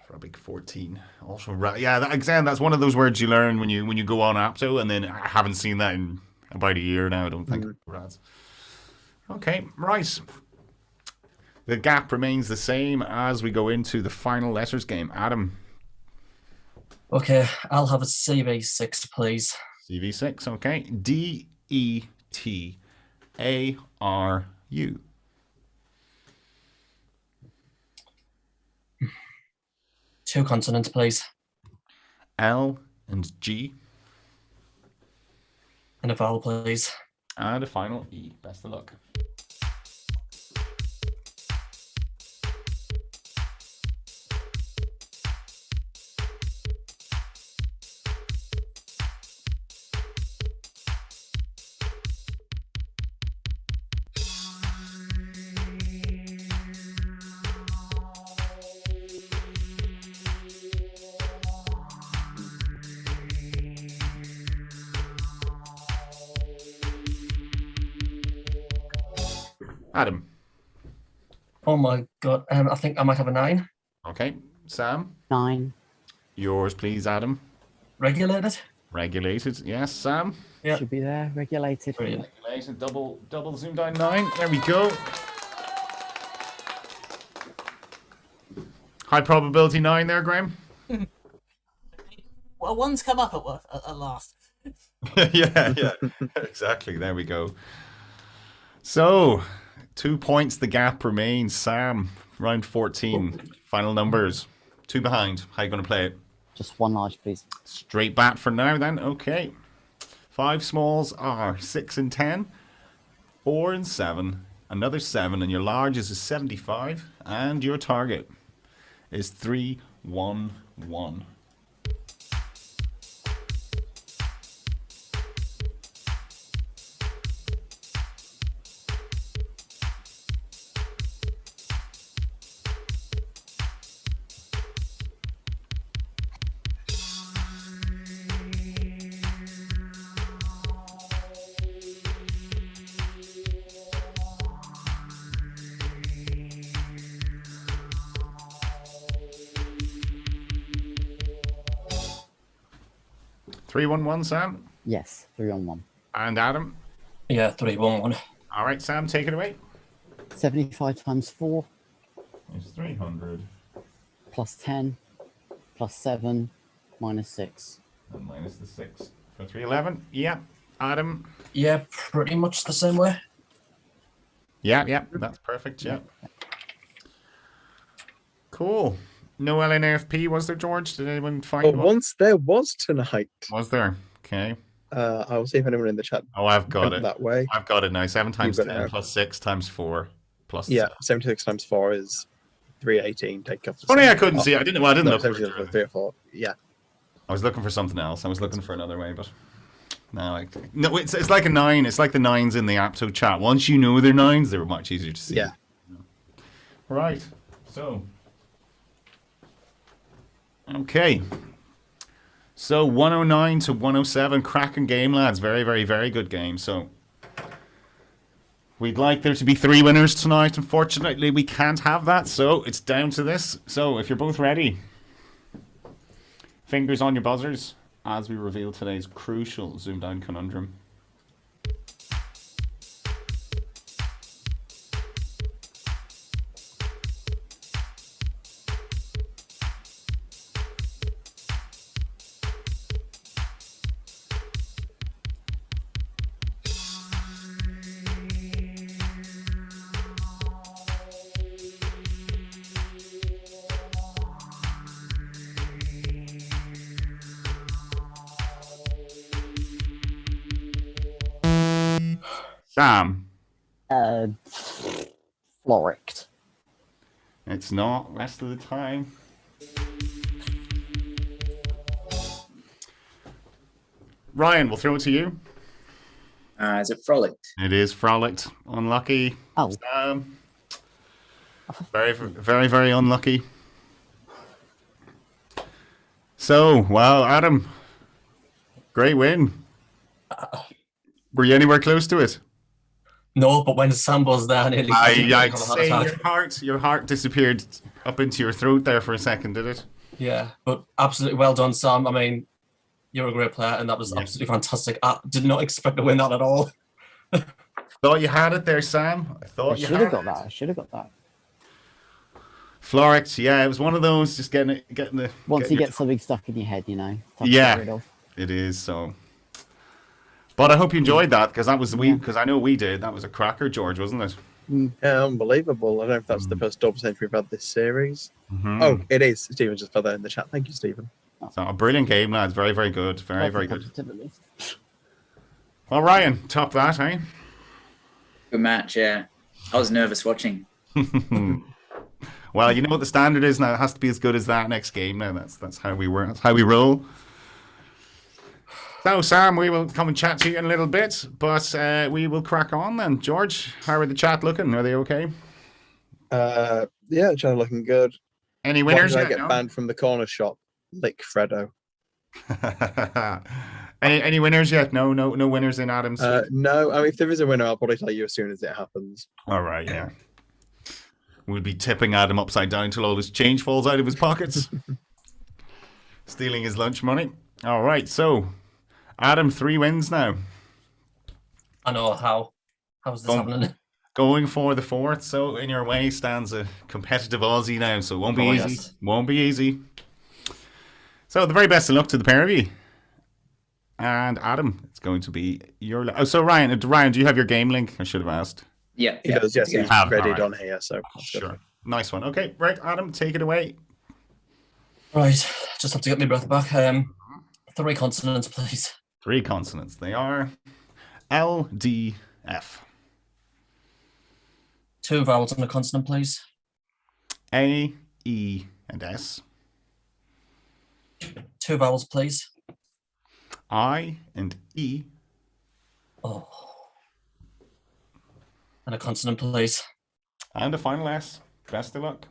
For a big 14. Also, yeah, again, that's one of those words you learn when you go on Apto, and then I haven't seen that in about a year now, I don't think. Rads. Okay, right. The gap remains the same as we go into the final letters game. Adam. Okay, I'll have a CV6, please. CV6, okay. D-E-T-A-R-U. Two consonants, please. L and G. And a vowel, please. And a final E. Best of luck. Adam. Oh my god, I think I might have a 9. Okay. Sam. 9. Yours, please, Adam. Regulated? Regulated. Yes, Sam. Yeah. Should be there. Regulated. Brilliant. Regulated. Double zoom down 9. There we go. High probability 9 there, Graham. Well, one's come up at last. yeah. Exactly. There we go. So, 2 points. The gap remains. Sam, round 14. Final numbers. 2 behind. How you going to play it? Just one large, please. Straight bat for now, then. Okay. 5 smalls are 6 and 10. 4 and 7. Another 7. And your large is a 75. And your target is 311. Three, 1, Sam. Yes, 3 on 1. And Adam. Yeah, 311. All right, Sam, take it away. 75 times 4 It's 300. plus 10 plus 7 minus 6. And minus the 6 for 311. Yeah. Adam. Yeah, pretty much the same way. Yeah, that's perfect. Yeah. Cool. No LNAFP, was there, George? Did anyone find But one? once there was tonight. Was there? Okay. I'll see if anyone in the chat Oh, I've got went it. that way. I've got it now. 7 times You've got 10 it now. plus 6 times 4 plus. Yeah, 76 times 4 is 318. Take off. Funny, I couldn't see it. I didn't look for 76 it. 3 or 4. Yeah. I was looking for something else. I was looking for another way, but no, it's like a 9. It's like the 9s in the Apto chat. Once you know they're 9s, they're much easier to see. Yeah. Right. So. Okay. So 109 to 107, cracking game, lads. Very, very, very good game. So we'd like there to be 3 winners tonight. Unfortunately, we can't have that, so it's down to this. So if you're both ready, fingers on your buzzers as we reveal today's crucial ZoomDown conundrum. Sam. Florict. It's not. Rest of the time. Ryan, we'll throw it to you. Is it frolicked? It is frolicked. Unlucky. Oh. Very, very, very unlucky. So, wow, Adam. Great win. Were you anywhere close to it? No, but when Sam was there, nearly I'd say your heart disappeared up into your throat there for a second, did it? Yeah, but absolutely well done, Sam. I mean, you're a great player, and that was absolutely fantastic. I did not expect to win that at all. Thought you had it there, Sam. I thought you should have got that. I should have got that. Florix, yeah, it was one of those, just getting the... Once you get something stuck in your head, you know. Yeah, it is, so... But I hope you enjoyed that, because that was because I know we did. That was a cracker, George, wasn't it? Yeah, unbelievable. I don't know if that's the first double century we've had this series. Mm-hmm. Oh, it is. Stephen just put that in the chat. Thank you, Stephen. So a brilliant game, lads. Very, very good. Very, very good. Well, Ryan, top that, eh? Good match, yeah. I was nervous watching. Well, you know what the standard is now. It has to be as good as that next game now. That's how we work. That's how we roll. So, Sam, we will come and chat to you in a little bit, but we will crack on then. George, how are the chat looking? Are they okay? Yeah, the chat looking good. Any winners Why yet? did I get banned from the corner shop? Lick Fredo. any winners yet? No winners in Adam's. No, I mean, if there is a winner, I'll probably tell you as soon as it happens. All right, yeah. We'll be tipping Adam upside down until all his change falls out of his pockets. Stealing his lunch money. All right, so Adam, 3 wins now. I know how's this happening? Going for the 4th, so in your way stands a competitive Aussie now, so it won't be easy. Yes. Won't be easy. So the very best of luck to the pair of you. And Adam, it's going to be your... so Ryan, do you have your game link? I should have asked. Yeah. He does, yes. He's Have, readied right. on here, so... Sure. Nice one. Okay, right, Adam, take it away. Right, just have to get my breath back. 3 consonants, please. 3 consonants. They are L, D, F. 2 vowels and a consonant, please. A, E, and S. 2 vowels, please. I and E. Oh. And a consonant, please. And a final S. Best of luck.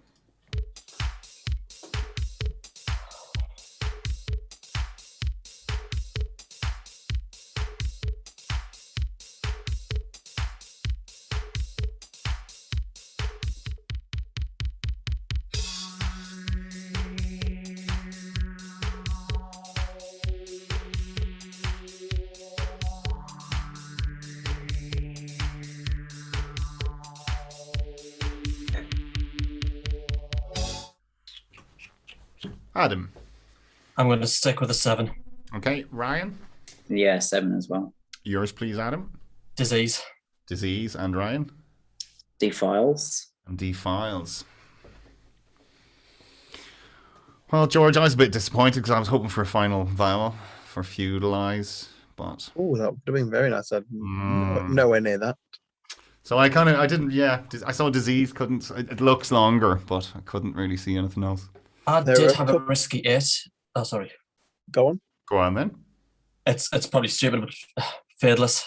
Adam. I'm going to stick with a 7. Okay, Ryan. Yeah, 7 as well. Yours, please, Adam. Disease. Disease, and Ryan. Defiles. And D-Files. Well, George, I was a bit disappointed because I was hoping for a final vowel for feudalize, but... Oh, that would have been very nice. I'd nowhere near that. So I saw disease, it looks longer, but I couldn't really see anything else. I did have a risky 8. Oh, sorry. Go on. Go on then. It's probably stupid, but fadeless.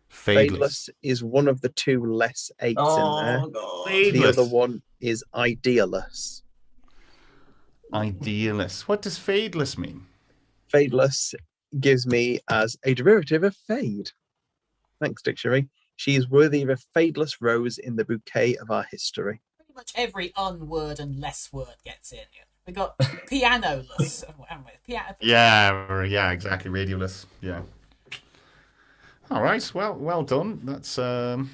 Fadeless is one of the 2 less 8s in there. No. The other one is idealess. Idealist. What does fadeless mean? Fadeless gives me as a derivative of fade. Thanks, dictionary. She is worthy of a fadeless rose in the bouquet of our history. Pretty much every unword and less word gets in. We got pianoless. Yeah, exactly. Radioless. Yeah. All right. Well done. That's all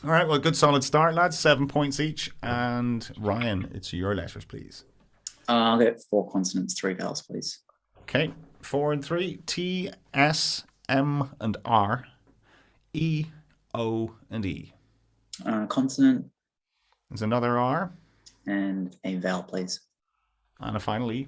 right. Well, good solid start, lads. 7 points each. And Ryan, it's your letters, please. I'll get 4 consonants, 3 vowels, please. Okay. 4 and 3. T, S, M, and R. E, O, and E. Consonant. There's another R. And a vowel, please. And a final E.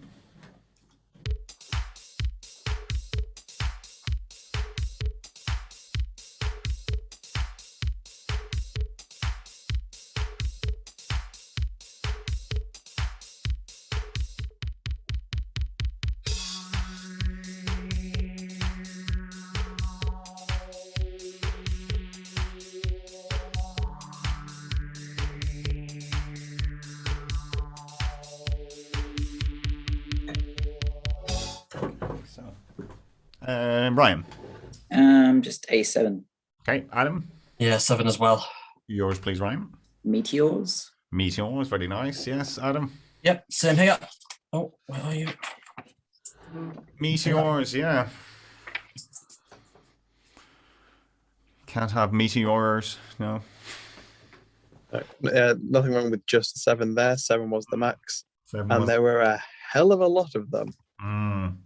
Ryan. Just A7. Okay, Adam. Yeah, 7 as well. Yours, please, Ryan. Meteors. Meteors, very nice. Yes, Adam. Yep, same here. Oh, where are you? Meteors, yeah. Can't have meteors, no. Nothing wrong with just 7 there. 7 was the max. There were a hell of a lot of them.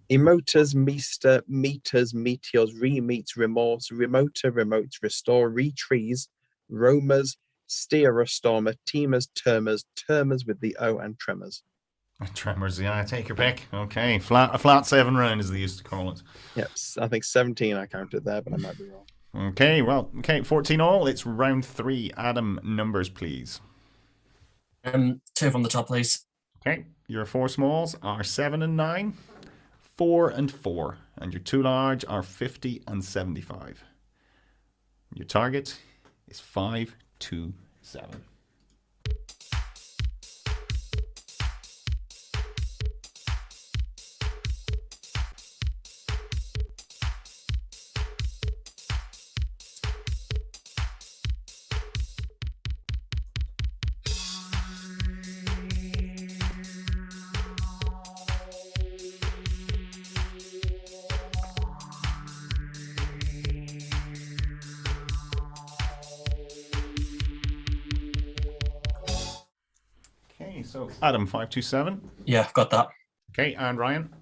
Emoters, meester, meters, meteors, re-meets, remorse, remoter, remotes, restore, retrees, roamers, steerostormer, teamers, termers with the O, and tremors. Tremors, yeah, take your pick. Okay, a flat 7 round as they used to call it. Yep, I think 17 I counted there, but I might be wrong. Okay, 14 all. It's round 3. Adam, numbers, please. 2 from the top, please. Okay, your 4 smalls are 7 and 9, 4 and 4, and your 2 large are 50 and 75. Your target is 5, 2, 7. So Adam, 527. Yeah, I've got that. Okay, and Ryan?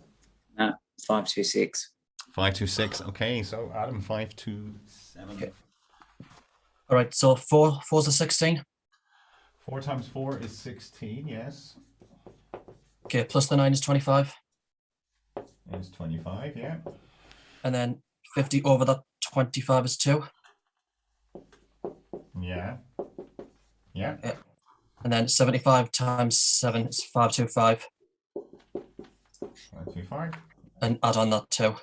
526. 526. Okay, so Adam, 527. Okay. All right, so 4's a 16. 4 times 4 is 16, yes. Okay, plus the 9 is 25. Is 25, yeah. And then 50 over that 25 is 2. Yeah. Yeah. And then 75 times 7 is 525. 525. And add on that 2.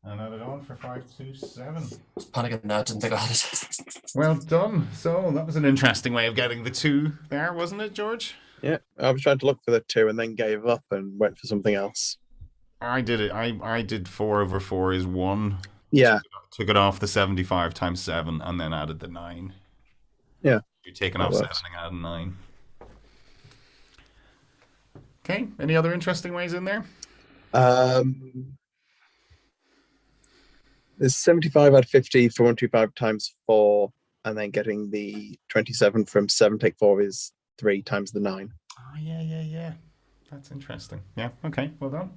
And add it on for 527. I was panicking now, didn't think I had it. Well done. So that was an interesting way of getting the 2 there, wasn't it, George? Yeah, I was trying to look for the 2 and then gave up and went for something else. I did it. I did 4 over 4 is 1. Yeah. Took it off the 75 times 7 and then added the 9. Yeah. You're taking off 7 and adding 9. Okay. Any other interesting ways in there? There's 75 out of 50 for 125 times 4, and then getting the 27 from 7 take 4 is 3 times the 9. Oh, yeah. That's interesting. Yeah, okay, well done.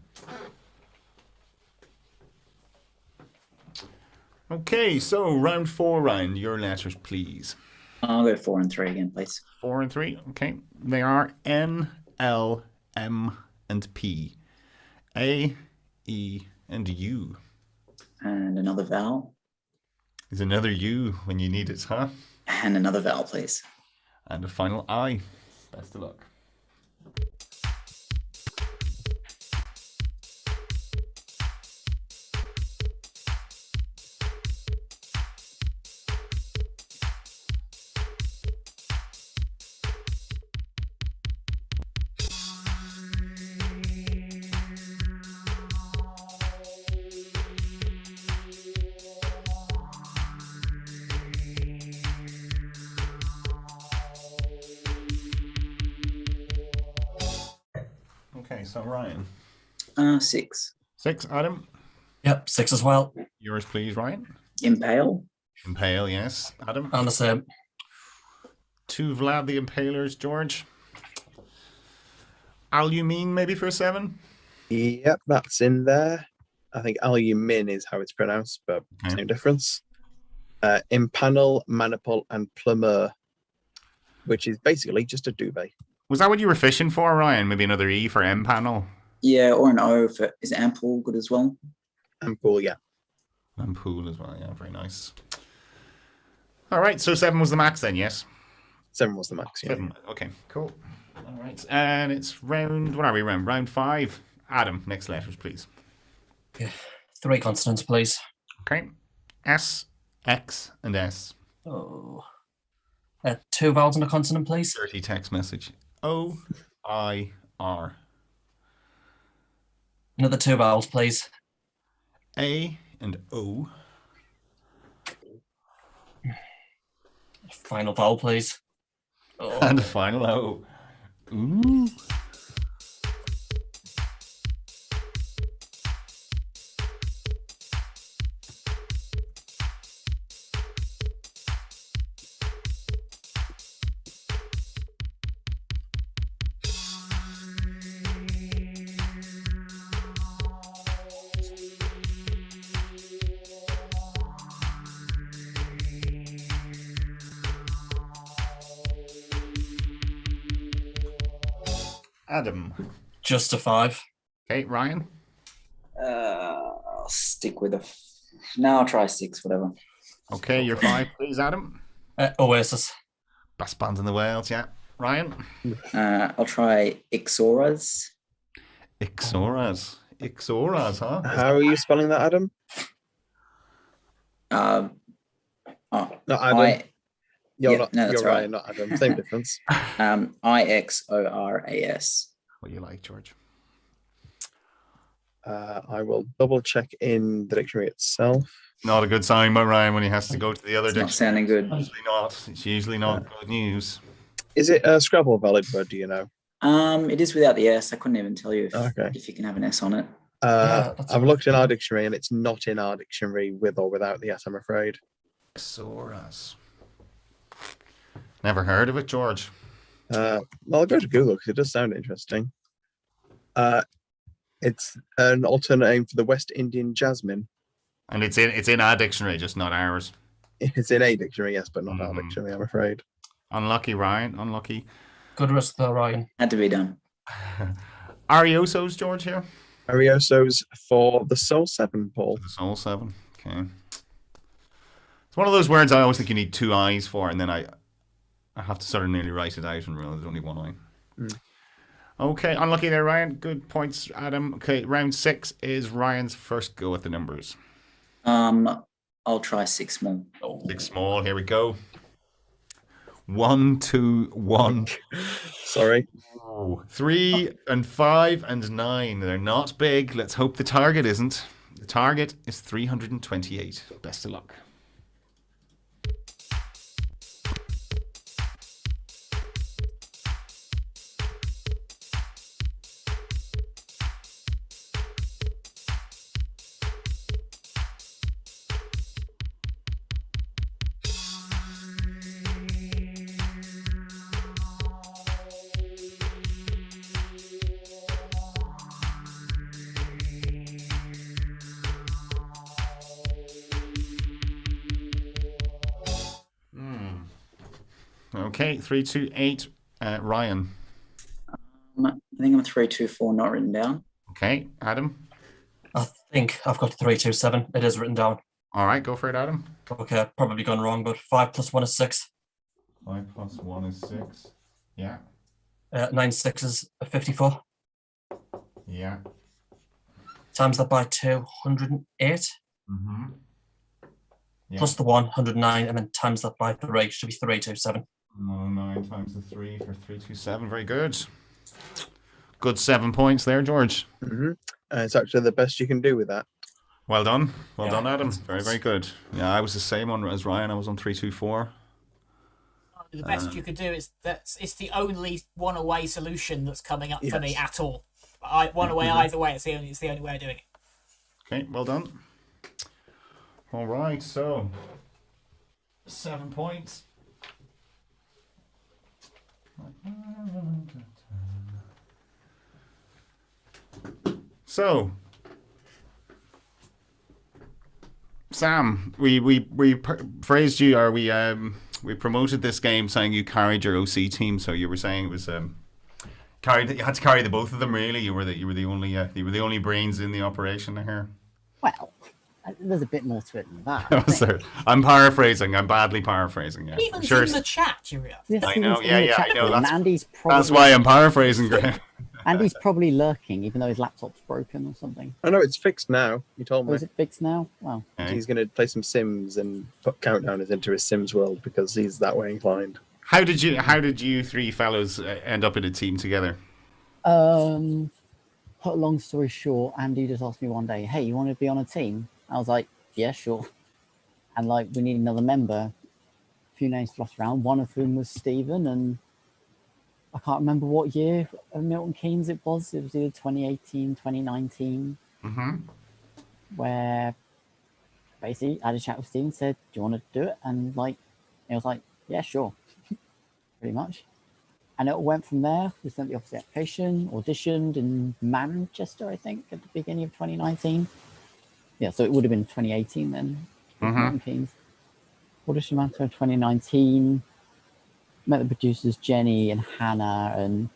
Okay, so round 4, Ryan, your letters, please. I'll go 4 and 3 again, please. 4 and 3, okay. They are N, L, M, and P. A, E, and U. And another vowel. There's another U when you need it, huh? And another vowel, please. And a final I. Best of luck. Okay, so Ryan. 6. 6, Adam. Yep, 6 as well. Yours, please, Ryan. Impale. Impale, yes. Adam. And the same. 2 Vlad the Impalers, George. Alumine, maybe for a 7? Yep, that's in there. I think alumin is how it's pronounced, but same difference. Impanel, manipul, and plumeur, which is basically just a duvet. Was that what you were fishing for, Ryan? Maybe another E for M panel? Yeah, or an O for, is ampoule good as well? Ampoule, yeah. Ampoule as well, yeah, very nice. All right, so 7 was the max then, yes? 7 was the max, yeah. 7, okay, cool. All right, and it's round, what are we, round 5? Adam, next letters, please. Yeah. 3 consonants, please. Okay. S, X, and S. Oh. 2 vowels and a consonant, please. Dirty text message. O, I, R. Another 2 vowels, please. A, and O. Final vowel, please. Oh. And a final O. Ooh. Adam. Just a 5. Okay, Ryan. I'll stick with I'll try 6, whatever. Okay, your 5, please, Adam. Oasis. Best band in the world, yeah. Ryan. I'll try Ixoras. Ixoras, huh? How are you spelling that, Adam? Not Not Adam. You're that's Ryan, right. not Adam. Same difference. Ixoras. What do you like, George? I will double check in the dictionary itself. Not a good sign, but Ryan, when he has to go to the other It's not dictionary. sounding good. It's usually not good news. Is it a Scrabble valid word? Do you know? It is without the S. I couldn't even tell you Okay. if you can have an S on it. I've looked in our dictionary and it's not in our dictionary with or without the S, I'm afraid. Ixoras. Never heard of it, George. Well, I'll go to Google because it does sound interesting. It's an alternate name for the West Indian jasmine. And it's in our dictionary, just not ours. It's in a dictionary, yes, but not our dictionary, I'm afraid. Unlucky, Ryan. Unlucky. Good risk there, Ryan. Had to be done. Ariosos, George, here? Ariosos for the Soul 7, Paul. The Soul 7. Okay. It's one of those words I always think you need 2 eyes for, and then I have to sort of nearly write it out and realize there's only 1 eye. Okay, unlucky there, Ryan. Good points, Adam. Okay, round 6 is Ryan's first go at the numbers. I'll try 6 small. 6 small, here we go. 1, 2, 1. Sorry. 3 and 5 and 9. They're not big. Let's hope the target isn't. The target is 328. Best of luck. Okay, 3, 2, 8. Ryan. I think I'm 3, 2, 4, not written down. Okay, Adam. I think I've got 3, 2, 7. It is written down. All right, go for it, Adam. Okay, probably gone wrong, but 5 plus 1 is 6. 5 plus 1 is 6. Yeah. 9 6s 54. Yeah. Times that by 2, 108. Mm-hmm. Yeah. Plus the 1, 109, and then times that by 3 should be 3, 2, 7. 9 times the 3 for 327. Very good. Good 7 points there, George. It's actually the best you can do with that. Well done. Well done, Adam. Very, very good. Yeah, I was the same one as Ryan. I was on 324. The best you could do is it's the only one away solution that's coming up for me at all. One away either way. It's the only way of doing it. Okay, well done. All right, so 7 points. So, Sam, we praised you, or we promoted this game saying you carried your OC team. So you were saying it was you had to carry the both of them. Really, you were the only brains in the operation here. Well, there's a bit more to it than that. I'm paraphrasing. I'm badly paraphrasing. Yeah, Even sure. in the chat, Yuria. Yes, I know. Yeah, I know. That's why I'm paraphrasing, Graham. Andy's probably lurking, even though his laptop's broken or something. I know it's fixed now. You told me. Oh, is it fixed now? Wow. Okay. He's going to play some Sims and put countdowners into his Sims world because he's that way inclined. How did you 3 fellows end up in a team together? Put a long story short, Andy just asked me one day, "Hey, you want to be on a team?" I was like, yeah, sure. And like, we need another member. A few names floated around. One of whom was Stephen, and I can't remember what year of Milton Keynes it was. It was either 2018, 2019, where basically I had a chat with Stephen, said, do you want to do it? And like, he was like, yeah, sure, pretty much. And it went from there. We sent the office application, auditioned in Manchester, I think, at the beginning of 2019. Yeah, so it would have been 2018 then. Milton Keynes. Auditioned Manchester in 2019. Met the producers Jenny and Hannah, and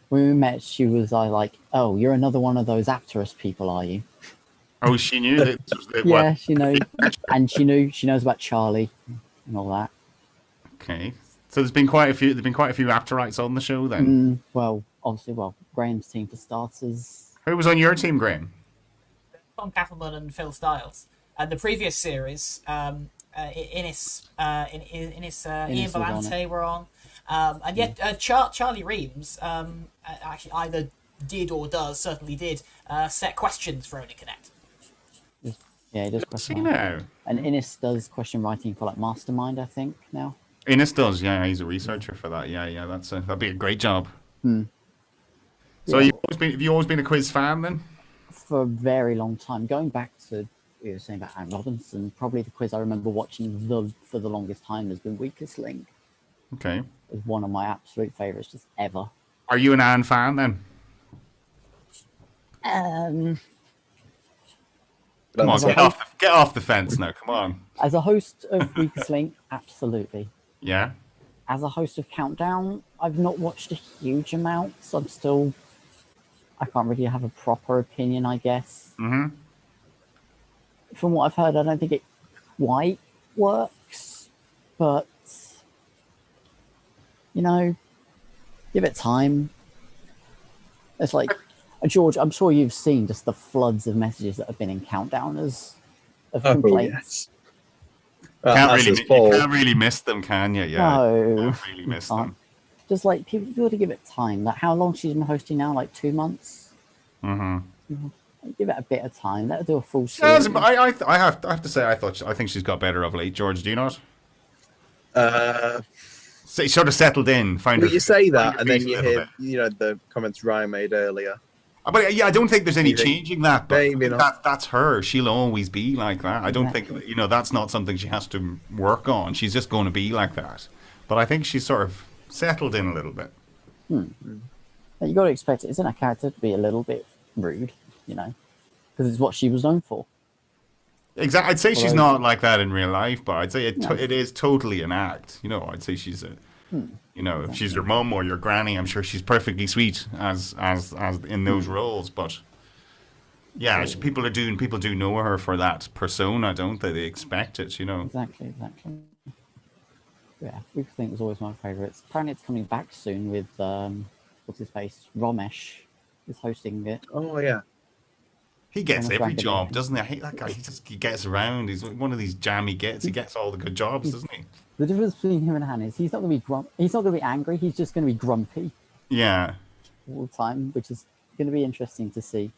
when we met, she was like, "Oh, you're another one of those Apterus people, are you?" Oh, she knew that. Yeah, she knows, and she knows about Charlie and all that. Okay, so there's been quite a few. There've been quite a few Apterites on the show then. Well, obviously, Graham's team for starters. Who was on your team, Graham? Tom Cattleman and Phil Stiles. And the previous series, Ian Valente were on. And yet Charlie Reams actually either did or certainly did, set questions for Only Connect. Yeah, he does question writing. And Innes does question writing for like Mastermind, I think, now. Innes does, yeah, he's a researcher for that. Yeah, that'd be a great job. So have you always been a quiz fan then? For a very long time. Going back to we were saying about Anne Robinson, probably the quiz I remember watching for the longest time has been Weakest Link. Okay. It's one of my absolute favourites just ever. Are you an Anne fan then? Come on, get off the fence now, come on. As a host of Weakest Link, absolutely. Yeah? As a host of Countdown, I've not watched a huge amount, so I can't really have a proper opinion, I guess. From what I've heard, I don't think it quite works, but, give it time. It's like, George, I'm sure you've seen just the floods of messages that have been in Countdown of complaints. Yes. You can't really miss them, can you? Yeah. No. You can't really miss them. Just like, people got to give it time. Like, how long she's been hosting now? Like 2 months? Give it a bit of time. Let her do a full series. I have to say, I think she's got better of late. George, do you not? So she sort of settled in. You say that, and then you hear, the comments Ryan made earlier. But yeah, I don't think there's any changing that. But maybe not. That's her. She'll always be like that. I don't think that's not something she has to work on. She's just going to be like that. But I think she's sort of settled in a little bit. You got to expect it. Isn't a character to be a little bit rude, because it's what she was known for. Exactly. I'd say she's not like that in real life, but I'd say it is totally an act. I'd say she's if she's your mum or your granny, I'm sure she's perfectly sweet as in those roles. But yeah, people do know her for that persona, don't they? They expect it, Exactly. Yeah, we think it was always my favourites. Apparently, it's coming back soon with what's his face, Ramesh is hosting it. Oh yeah. He gets every job, doesn't he? I hate that guy. He gets around. He's one of these jam he gets all the good jobs, doesn't he? The difference between him and Han is he's not going to be he's not going to be angry. He's just going to be grumpy. Yeah. All the time, which is going to be interesting to see.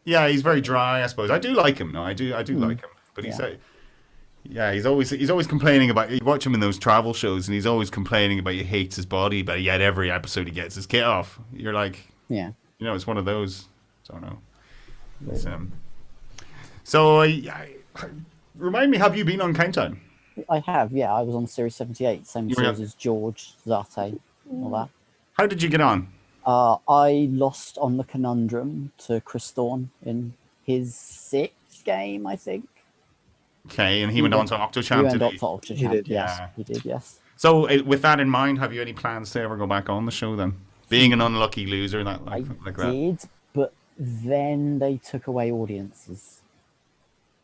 Yeah, he's very dry, I suppose. I do like him. No, I do like him. But he's always complaining about. You watch him in those travel shows, and he's always complaining about he hates his body, but yet every episode he gets his kit off. You're like, it's one of those. I don't know. So, remind me, have you been on Countdown? I have, yeah. I was on Series 78, same series as George, Zate, all that. How did you get on? I lost on the Conundrum to Chris Thorne in his 6th game, I think. Okay, and he went on to Octochamp, did he? He did, yes. Yeah. He did, yes. So, with that in mind, have you any plans to ever go back on the show then? Being an unlucky loser like that? I did, but then they took away audiences.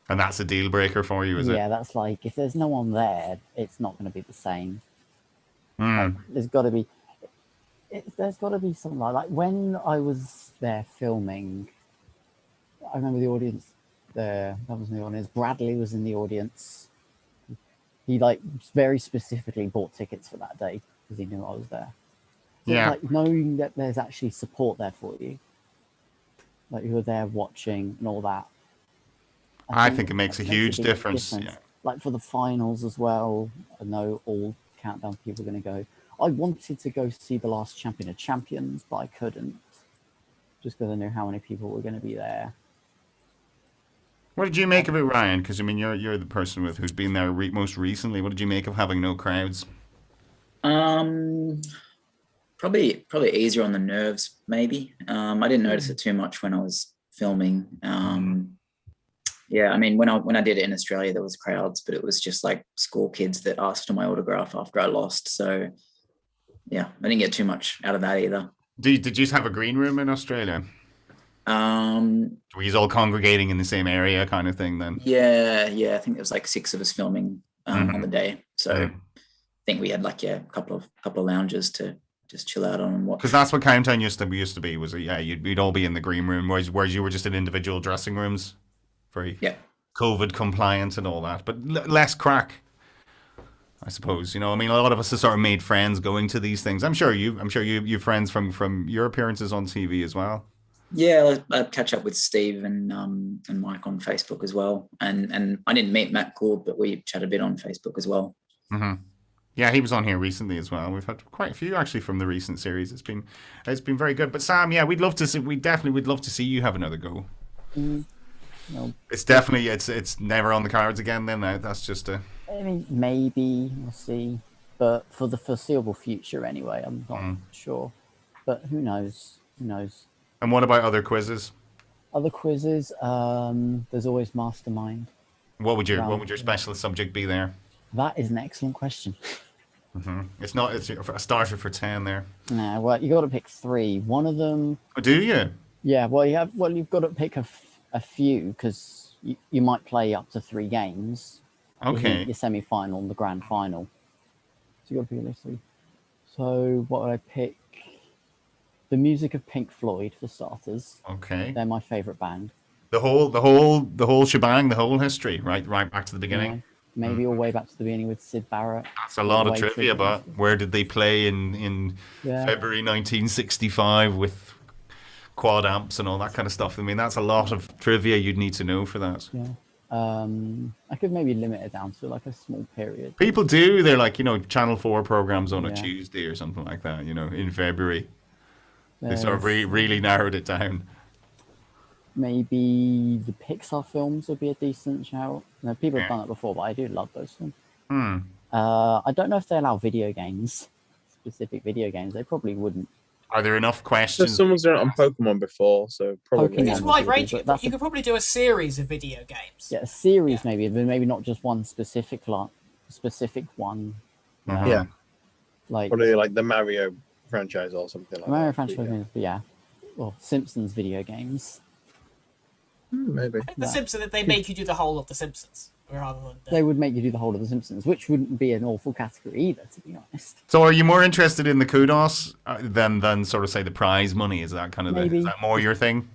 And that's a deal breaker for you, is it? Yeah, that's like, if there's no one there, it's not going to be the same. Like, there's got to be something like when I was there filming, I remember the audience there. That was in the audience. Bradley was in the audience. He very specifically bought tickets for that day because he knew I was there. So yeah. Knowing that there's actually support there for you. Like you were there watching and all that. I think it makes a that huge big difference. Yeah. Like for the finals as well, I know all countdown people are going to go. I wanted to go see the last Champion of Champions, but I couldn't, just because I knew how many people were going to be there. What did you make of it, Ryan? Because I mean, you're the person who's been there most recently. What did you make of having no crowds? Probably easier on the nerves, maybe. I didn't notice it too much when I was filming. Yeah, I mean, when I did it in Australia, there was crowds, but it was just like school kids that asked for my autograph after I lost. So yeah, I didn't get too much out of that either. Did you have a green room in Australia? Were you all congregating in the same area, kind of thing? Then yeah. I think there was like 6 of us filming on the day. So I think we had like a couple of lounges to just chill out on and watch. Because that's what Countdown used to be. Was it? Yeah, you'd all be in the green room, whereas you were just in individual dressing rooms, very COVID compliant and all that, but less crack, I suppose. You know, I mean, a lot of us have sort of made friends going to these things. I'm sure you've friends from your appearances on TV as well. Yeah, I'd catch up with Steve and Mike on Facebook as well, and I didn't meet Matt Gould, but we chat a bit on Facebook as well. Mm-hmm. Yeah, he was on here recently as well. We've had quite a few actually from the recent series. It's been very good. But Sam, yeah, we definitely would love to see you have another go. No. It's definitely it's never on the cards again. Then that's just a. I mean, maybe we'll see, but for the foreseeable future, anyway, I'm not sure. But who knows? Who knows? And what about other quizzes? Other quizzes, there's always Mastermind. What would your specialist subject be there? That is an excellent question. It's a starter for 10 there. Nah, well, you got to pick 3. One of them. Oh, do you? Yeah, you've got to pick a few because you might play up to 3 games. Okay. Your semi-final and the grand final. So you got to pick those 3. So what would I pick? The music of Pink Floyd for starters. Okay. They're my favorite band. The whole shebang, the whole history, right back to the beginning. Yeah, maybe all the way back to the beginning with Sid Barrett. That's a lot of trivia about where did they play in February 1965 with quad amps and all that kind of stuff. I mean, that's a lot of trivia you'd need to know for that. Yeah. I could maybe limit it down to like a small period. People do. They're like, Channel 4 programs on a Tuesday or something like that, in February. They sort of really narrowed it down. Maybe the Pixar films would be a decent shout. People have done it before, but I do love those films. I don't know if they allow video games, specific video games. They probably wouldn't. Are there enough questions? Someone's done it on Pokemon before, so probably. It's wide ranging. You could probably do a series of video games. Yeah, a series maybe, but maybe not just one specific one. Yeah. Like probably like the Mario franchise or something like that. Mario franchise, yeah. Well, Simpsons video games. Maybe. I think The Simpsons, they make you do the whole of The Simpsons. Rather than They would make you do the whole of The Simpsons, which wouldn't be an awful category either, to be honest. So are you more interested in the kudos than sort of say the prize money? Is that kind of is that more your thing?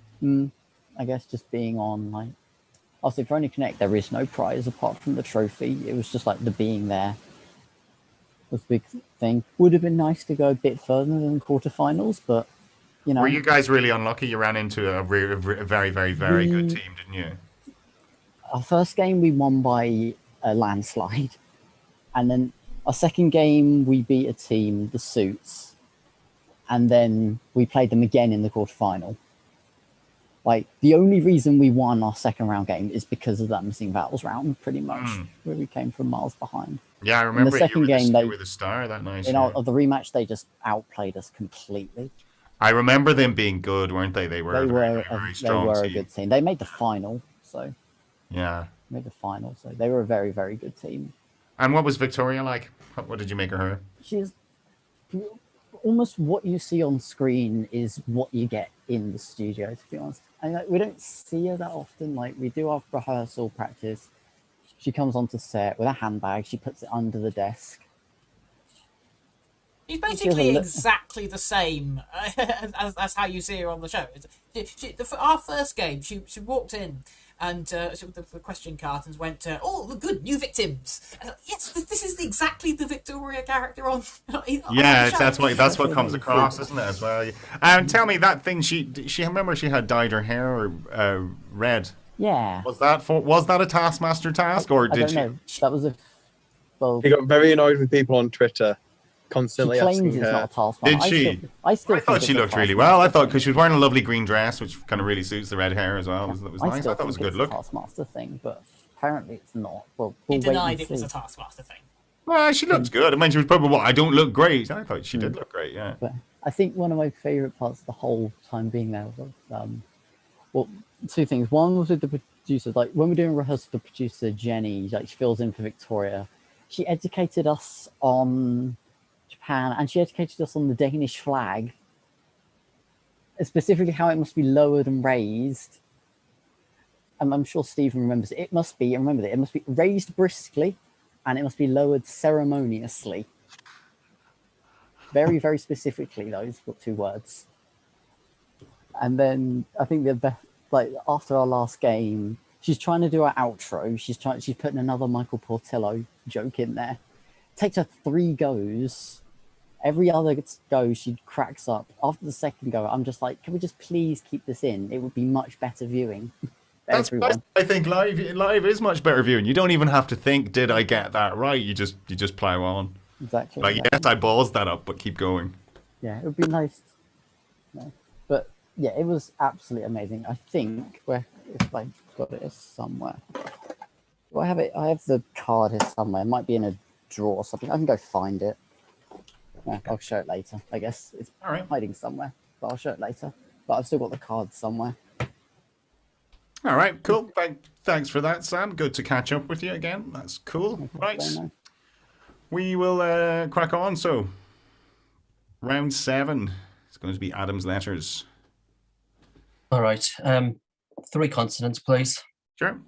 I guess just being on, like, obviously for Only Connect, there is no prize apart from the trophy. It was just like the being there was a big thing. Would have been nice to go a bit further than quarterfinals, but Were you guys really unlucky? You ran into a very, very, very good team, didn't you? Our first game we won by a landslide, and then our second game we beat a team, the Suits, and then we played them again in the quarterfinal. Like, the only reason we won our second round game is because of that missing battles round, pretty much, where we came from miles behind. Yeah, I remember. In the second game, you were the star that night. In the rematch, they just outplayed us completely. I remember them being good, weren't they? They were a very strong team. A good team. They made the final, so. Yeah. So they were a very, very good team. And what was Victoria like? What did you make of her? She's almost what you see on screen is what you get in the studio, to be honest. And we don't see her that often. Like, we do our rehearsal practice. She comes onto set with a handbag. She puts it under the desk. She's basically exactly the same as how you see her on the show. Our first game, she walked in and the question cartons went, "Oh, the good new victims." And, yes, this is exactly the Victoria character on. Yeah, that's what comes across, isn't it? As well. And tell me that thing. She remember she had dyed her hair red. Yeah. Was that a Taskmaster task, or I did don't she? know. That was a well. He got very annoyed with people on Twitter, She constantly claims asking it's her. not a taskmaster. Did she? I still I think thought it's she a looked really well. I Taskmaster thought because thing. she was wearing a lovely green dress, which kind of really suits the red hair as well. That was I nice. still I thought it was a think good it's look. a Taskmaster thing, but apparently it's not. Well, He we'll wait denied and it was see. a Taskmaster thing. Well, she looked good. I mean, she was probably, I don't look great. I thought she did look great, yeah. But I think one of my favourite parts the whole time being there was, well, two things. One was with the producers. Like when we're doing rehearsal, the producer Jenny, like she fills in for Victoria. She educated us on Japan, and she educated us on the Danish flag, specifically how it must be lowered and raised. And I'm sure Stephen remembers it. It must be raised briskly, and it must be lowered ceremoniously. Very, very specifically, those two words. And then I think the best, like after our last game, she's trying to do our outro. She's putting another Michael Portillo joke in there. Takes her 3 goes. Every other go she cracks up. After the second go, I'm just like, can we just please keep this in? It would be much better viewing. That's Everyone. I think live is much better viewing. You don't even have to think, did I get that right? You just plow on. Exactly. Like, yes, I balls that up, but keep going. Yeah, it would be nice. No. But yeah, it was absolutely amazing. I think if I've got it somewhere. Do I have it? I have the card here somewhere. It might be in a drawer or something. I can go find it. Yeah, I'll show it later. I guess it's All right. hiding somewhere, but I'll show it later. But I've still got the card somewhere. All right, cool. Thanks for that, Sam. Good to catch up with you again. That's cool. Right. We will crack on. So, round 7 is going to be Adam's letters. All right. 3 consonants, please. Sure.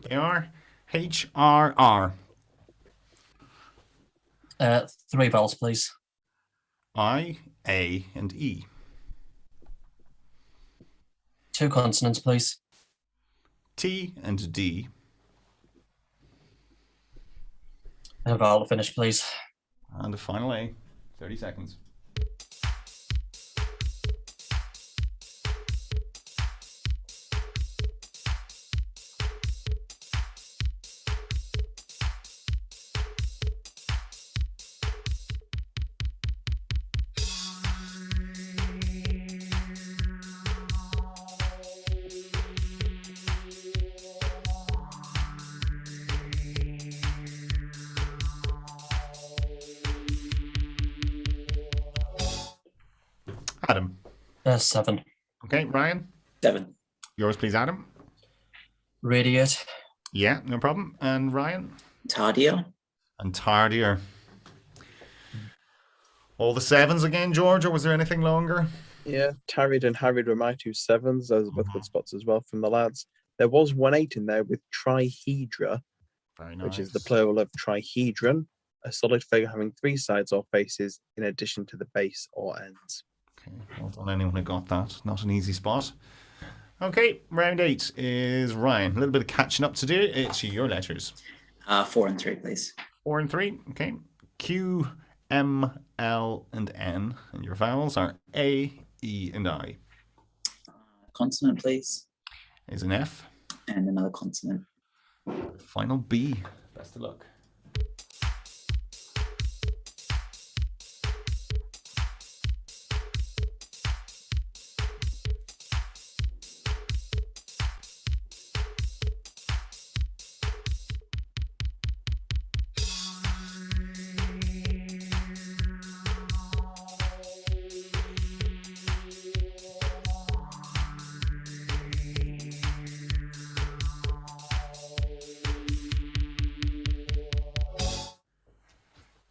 They are HRR. 3 vowels, please. I, A, and E. 2 consonants, please. T and D. And a vowel to finish, please. And the final A. 30 seconds. Adam. 7. Okay, Ryan. 7. Yours, please, Adam. Radiate. Yeah, no problem. And Ryan? Tardier. And tardier. All the 7s again, George, or was there anything longer? Yeah, tarried and harried were my 2 7s. Those are both good spots as well from the lads. There was 1 8 in there with trihedra, Very nice. which is the plural of trihedron, a solid figure having 3 sides or faces in addition to the base or ends. Okay, well done anyone who got that. Not an easy spot. Okay, round 8 is Ryan. A little bit of catching up to do. It's your letters. 4 and 3, please. 4 and 3. Okay. Q, M, L, and N. And your vowels are A, E, and I. Consonant, please. Is an F. And another consonant. Final B. Best of luck.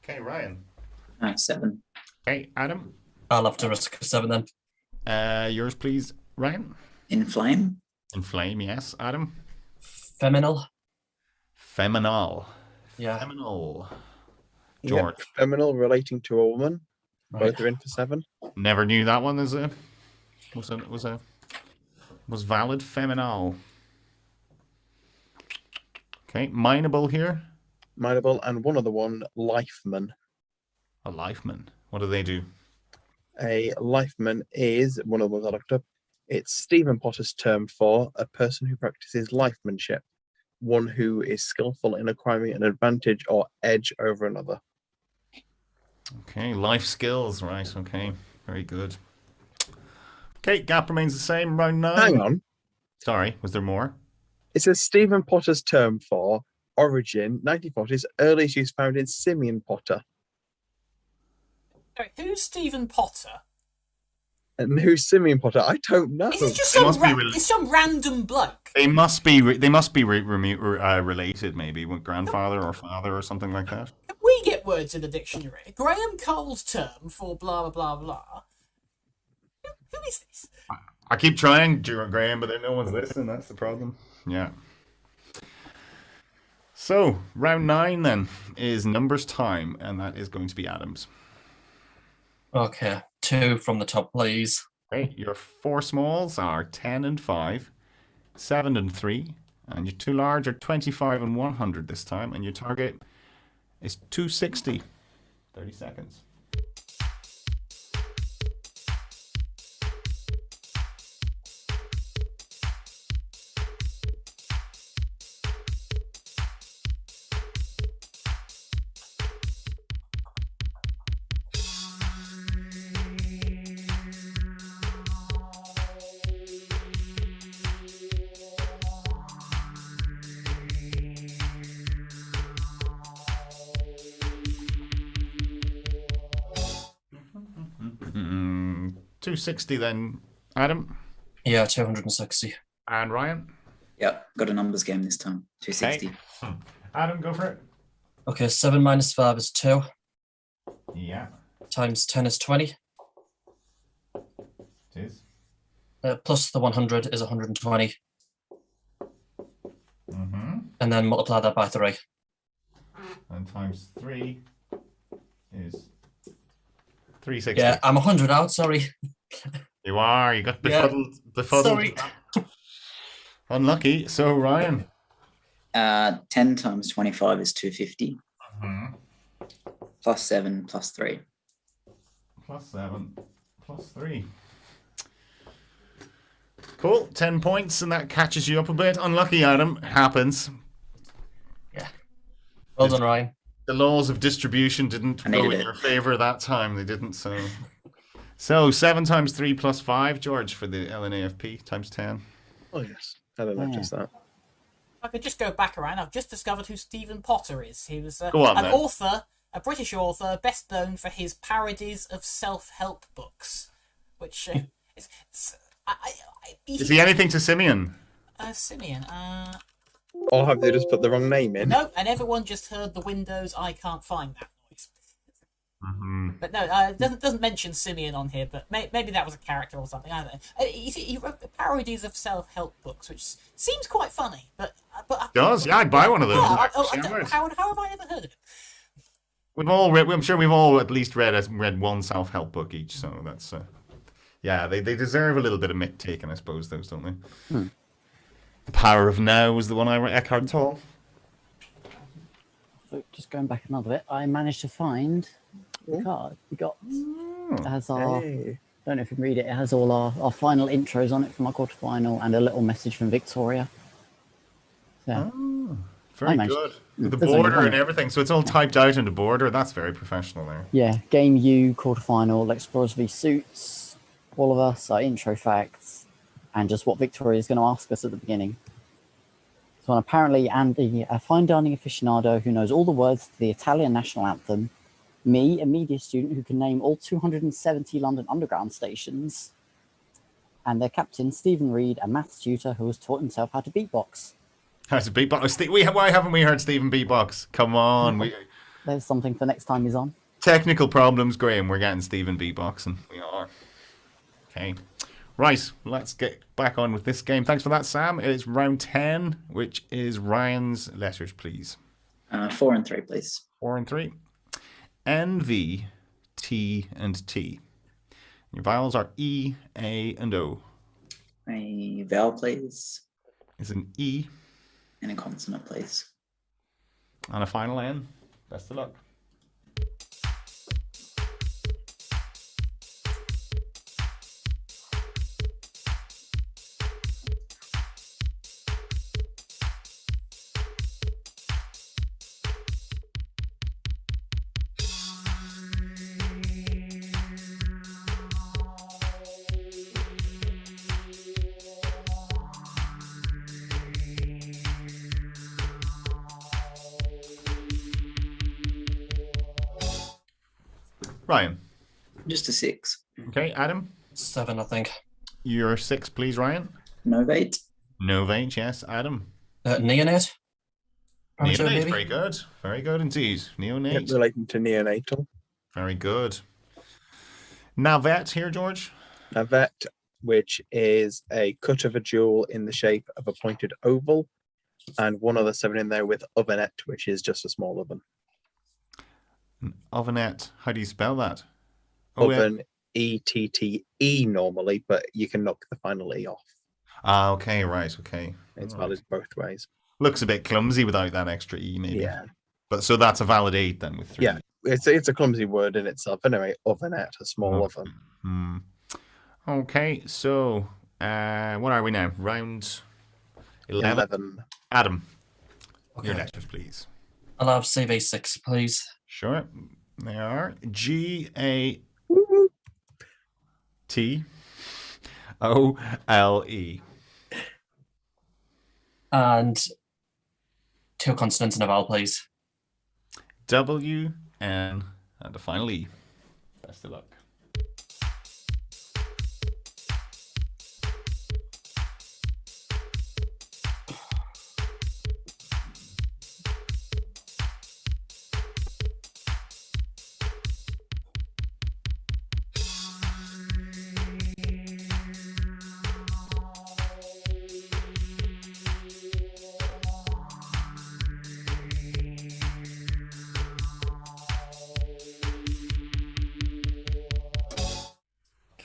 Okay, Ryan. 7. Okay, Adam. I'll have to risk a 7 then. Yours, please, Ryan. Inflame. Inflame, yes. Adam. Feminal. Feminal. Yeah. Feminal. Yep, George. feminal relating to a woman. Right. Both are in for 7. Never knew that one was valid. Feminal. Okay, mineable here. Mineable, and one other one, lifeman. A lifeman. What do they do? A lifeman is, one of the ones I looked up, It's Stephen Potter's term for a person who practices lifemanship, one who is skillful in acquiring an advantage or edge over another. Okay, life skills, right? Okay, very good. Okay, gap remains the same. Round 9. Hang on. Sorry, was there more? It says Stephen Potter's term for origin, 1940s, earliest use found in Simeon Potter. Sorry, who's Stephen Potter? And who's Simeon Potter? I don't know. Is it just They some, must be it's some random bloke? They must be related, maybe with grandfather or father or something like that. Can we get words in the dictionary? Graham Cole's term for blah, blah, blah, blah. Who is this? I keep trying, Graham, but then no one's listening. That's the problem. Yeah. So, round 9 then is numbers time, and that is going to be Adam's. Okay, 2 from the top, please. Okay, your 4 smalls are 10 and 5, 7 and 3, and your 2 large are 25 and 100 this time, and your target is 260. 30 seconds. Mm, 260 then, Adam. Yeah, 260. And Ryan. Yep, got a numbers game this time. 260. Okay. Adam, go for it. Okay, 7 minus 5 is 2. Yeah, Times 10 is 20. it is. Plus the 100 is 120. Mm-hmm. And then multiply that by 3. And times 3 is 360. Yeah, I'm 100 out, sorry. You are. You got Yeah. befuddled. Sorry. Unlucky. So, Ryan. 10 times 25 is 250. Mm-hmm. Plus 7, plus 3. Plus 7, plus 3. Cool. 10 points, and that catches you up a bit. Unlucky, Adam. It happens. Yeah. Well done, Ryan. The laws of distribution didn't I go needed in it. your favor that time. They didn't, so... So, 7 times 3 plus 5, George, for the LNAFP, times 10. Oh, yes. I don't know, just that. I could just go back around. I've just discovered who Stephen Potter is. He was Go on, an then. author, a British author, best known for his parodies of self-help books, which Is he anything to Simeon? Simeon. Or have they just put the wrong name in? No, and everyone just heard the Windows "I can't find that" noise. Mm-hmm. But no, it doesn't mention Simeon on here. But maybe that was a character or something. I don't know. He wrote parodies of self-help books, which seems quite funny. But Does? Yeah, I'd buy one of those. yeah, Shammers. how have I ever heard of it? We've all read, I'm sure we've all at least read one self-help book each, so that's yeah, they deserve a little bit of mick taken, I suppose, those, don't they? The Power of Now was the one I read, Eckhart Tolle. So just going back another bit, I managed to find the card. We got it has our Hey. I don't know if you can read it, it has all our final intros on it from our quarterfinal and a little message from Victoria. So Very managed- good. With the There's only border one. and everything, so it's all typed out in the border. That's very professional there. yeah, Game U, quarterfinal, Explorers v Suits, all of us, our intro facts, and just what Victoria is going to ask us at the beginning. So apparently Andy, a fine dining aficionado who knows all the words to the Italian national anthem, me, a media student who can name all 270 London Underground stations, and their captain, Stephen Reed, a maths tutor who has taught himself how to beatbox. How's a beatbox? Why haven't we heard Stephen beatbox? Come on. There's something for next time he's on. Technical problems, Graham. We're getting Stephen beatboxing. We are. Okay. Right, let's get back on with this game. Thanks for that, Sam. It's round 10, which is Ryan's letters, please. 4 and 3, please. 4 and 3. N, V, T, and T. Your vowels are E, A, and O. A vowel, please. Is an E And a consonant, please. and a final N. Best of luck. Ryan. Just a 6. Okay, Adam. 7, I think. Your 6, please, Ryan. Novate. Novate, yes, Adam. Neonate. Premature Neonate, baby. very good. Very good indeed. Neonate. Relating to neonatal. Very good. Navet here, George. Navet, which is a cut of a jewel in the shape of a pointed oval, and one other 7 in there with ovenette, which is just a small oven. Ovenette, how do you spell that? Oven, E-T-T-E normally, but you can knock the final E off. Ah, okay, right, okay. It's valid both ways. Looks a bit clumsy without that extra E, maybe. Yeah. But so that's a valid 8 then with 3. Yeah, it's a clumsy word in itself. Anyway, ovenette, a small oven. Okay, so what are we now? Round 11. Adam, Okay. your letters, please. I'll have CV6, please. Sure. They are G-A-T-O-L-E. And 2 consonants and a vowel, please. W-N and a final E. Best of luck.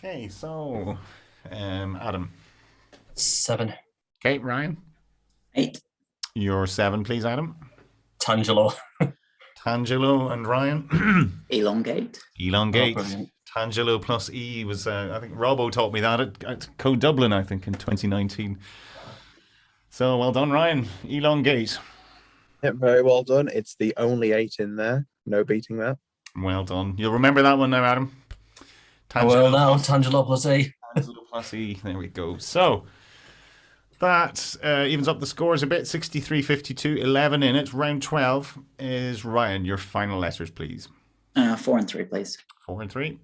Okay, so Adam. 7. Okay, Ryan. 8. Your 7, please, Adam. Tangelo. Tangelo and Ryan. Elongate. Elongate. Oh, brilliant. Tangelo plus E was, I think Robbo taught me that at Code Dublin, I think, in 2019. So well done, Ryan. Elongate. Yeah, very well done. It's the only 8 in there. No beating that. Well done. You'll remember that one now, Adam. Well, now Tangelo plus E. Tangelo plus E. There we go. So that evens up the scores a bit. 63-52, 11 in it. Round 12 is Ryan. Your final letters, please. 4 and 3, please. 4 and 3.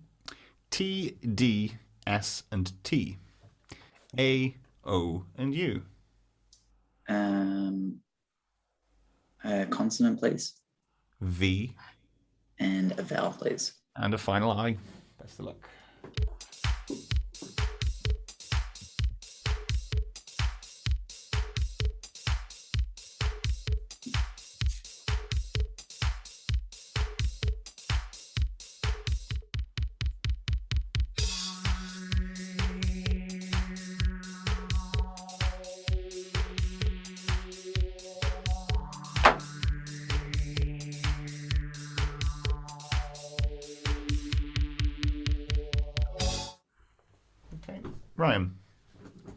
T, D, S, and T. A, O, and U. Consonant, please. V. And a vowel, please. And a final I. Best of luck. Ryan.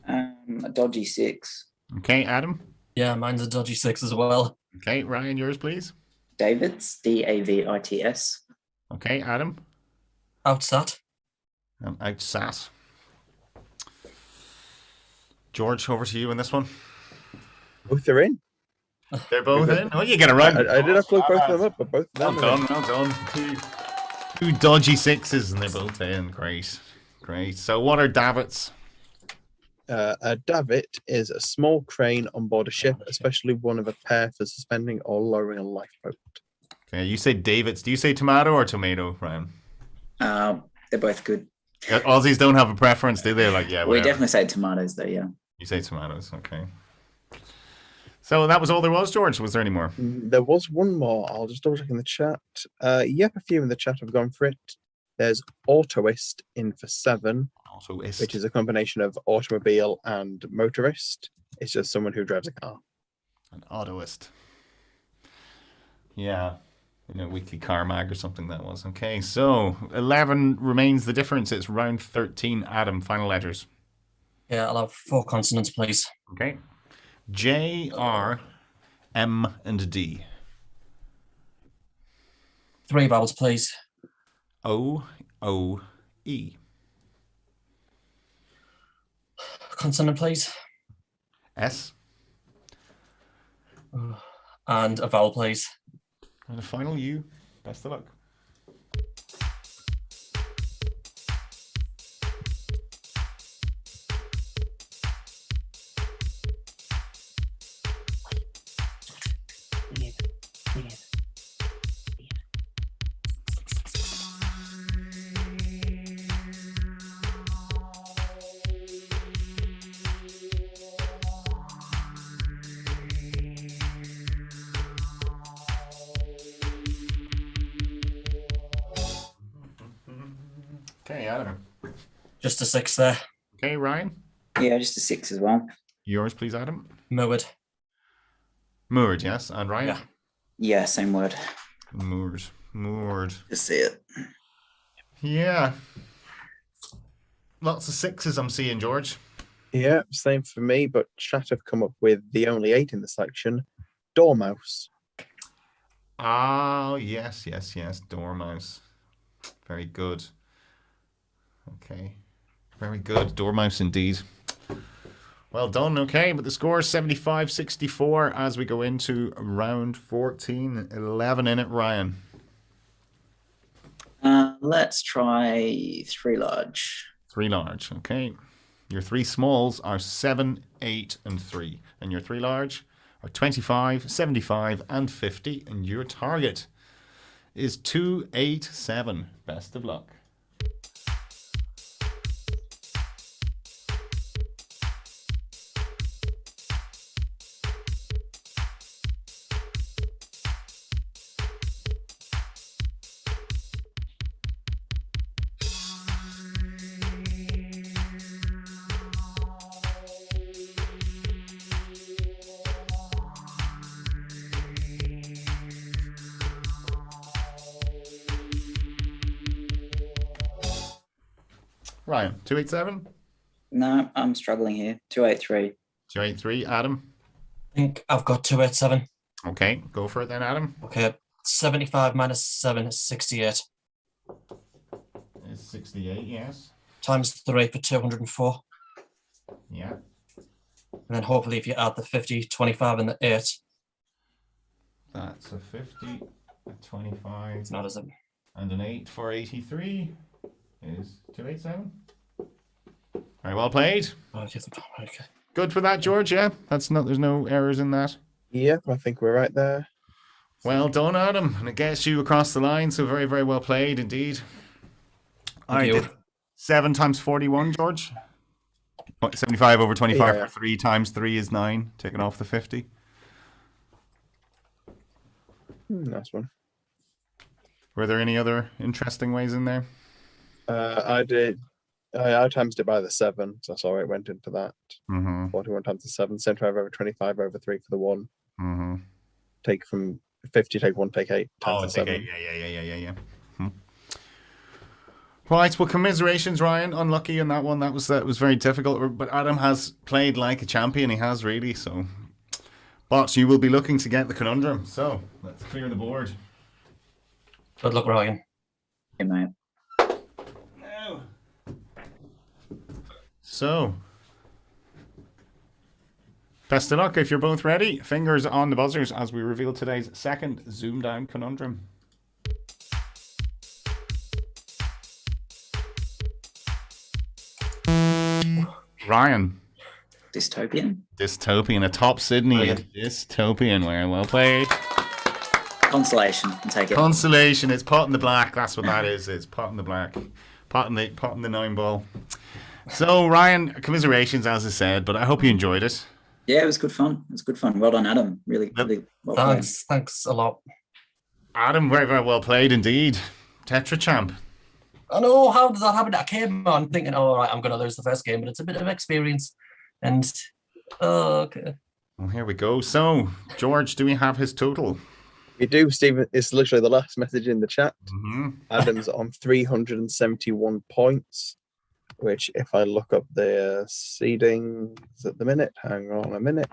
A dodgy 6. Okay, Adam. Yeah, mine's a dodgy 6 as well. Okay, Ryan, yours, please. David's, D-A-V-I-T-S. Okay, Adam. Outsat. Outsat. George, over to you in this one. Both are in. They're both in. Oh, you get it right. I did have to look both of them up, but both of them Well done. Two dodgy 6s, and they're both in. Great. So what are davits? A davit is a small crane on board a ship, especially one of a pair for suspending or lowering a lifeboat. Okay, you say davits. Do you say tomato or tomato, Ryan? They're both good. Aussies don't have a preference, do they? Like, yeah, We whatever. definitely say tomatoes, though, yeah. You say tomatoes, okay. So that was all there was, George. Was there any more? There was one more. I'll just double check in the chat. Yep, a few in the chat have gone for it. There's autoist in for 7, Autoist. which is a combination of automobile and motorist. It's just someone who drives a car. An autoist. Yeah. In a weekly car mag or something that was. Okay, so 11 remains the difference. It's round 13. Adam, final letters. Yeah, I'll have 4 consonants, please. Okay. J, R, M, and D. 3 vowels, please. O, O, E. Consonant, please. S. And a vowel, please. And a final U. Best of luck. Okay, Adam. Just a 6 there. Okay, Ryan. Yeah, just a 6 as well. Yours, please, Adam. Moored. Moored, yes. And Ryan? Yeah. Yeah, same word. Moored. Just see it. Yeah. Lots of 6s I'm seeing, George. Yeah, same for me, but chat have come up with the only 8 in the section, Dormouse. Oh, yes. Dormouse. Very good. Okay. Very good. Dormouse indeed. Well done. Okay, but the score is 75-64 as we go into round 14. 11 in it, Ryan. Let's try 3 large. 3 large. Okay. Your 3 smalls are 7, 8, and 3. And your 3 large are 25, 75, and 50. And your target is 287. Best of luck. Ryan, 287? No, I'm struggling here. 283. 283, Adam? I think I've got 287. Okay, go for it then, Adam. Okay, 75 minus 7 is 68. It's 68, yes. Times 3 for 204. Yeah. And then hopefully if you add the 50, 25 and the 8. That's a 50, a 25, It's not as a... and an 8 for 83 is 287. Very well played. Okay. Good for that, George, yeah? There's no errors in that. Yep, I think we're right there. Well done, Adam. And it gets you across the line, so very, very well played indeed. I you. did 7 times 41, George. 75 over 25 Yeah. for 3 times 3 is 9, taking off the 50. Nice one. Were there any other interesting ways in there? I did. I timesed it by the 7, so that's all it went into that. Mm-hmm. 41 times the 7, 75 over 25 over 3 for the 1. Mm-hmm. Take from 50, take 1, take 8 times Oh, the take 7. 8. Yeah. Right, well, commiserations, Ryan. Unlucky in that one. That was very difficult. But Adam has played like a champion. He has really. So, but you will be looking to get the conundrum. So let's clear the board. Good luck, Ryan. Hey, mate. No. So, best of luck if you're both ready. Fingers on the buzzers as we reveal today's second ZoomDown conundrum. Ryan. Dystopian, a top Sydney. Brilliant. Dystopian, well played. Consolation. I'll take it. Consolation, it's pot in the black. That's what that is. It's pot in the black. Pot in the 9 ball. So, Ryan, commiserations, as I said, but I hope you enjoyed it. Yeah, it was good fun. Well done, Adam. Really well played. Thanks a lot. Adam, very, very well played indeed. Tetra champ. I know, how did that happen? I came on thinking, all right, I'm going to lose the first game, but it's a bit of experience. And, okay. Well, here we go. So, George, do we have his total? You do, Stephen. It's literally the last message in the chat. Mm-hmm. Adam's on 371 points, which if I look up the seedings at the minute, hang on a minute.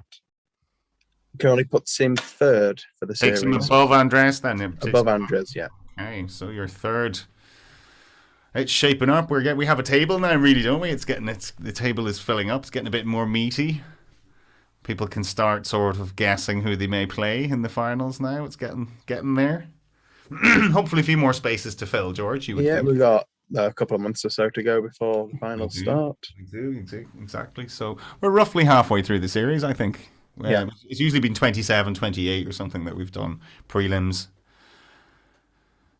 You can only put Sim third for the Takes series. him above Andres then. Above Andres, yeah. Okay, so you're third. It's shaping up. We have a table now, really, don't we? The table is filling up. It's getting a bit more meaty. People can start sort of guessing who they may play in the finals now. It's getting there. Hopefully, a few more spaces to fill, George. You would think. We've got a couple of months or so to go before the finals start. We do, exactly. So we're roughly halfway through the series, I think. Yeah. It's usually been 27, 28 or something that we've done prelims.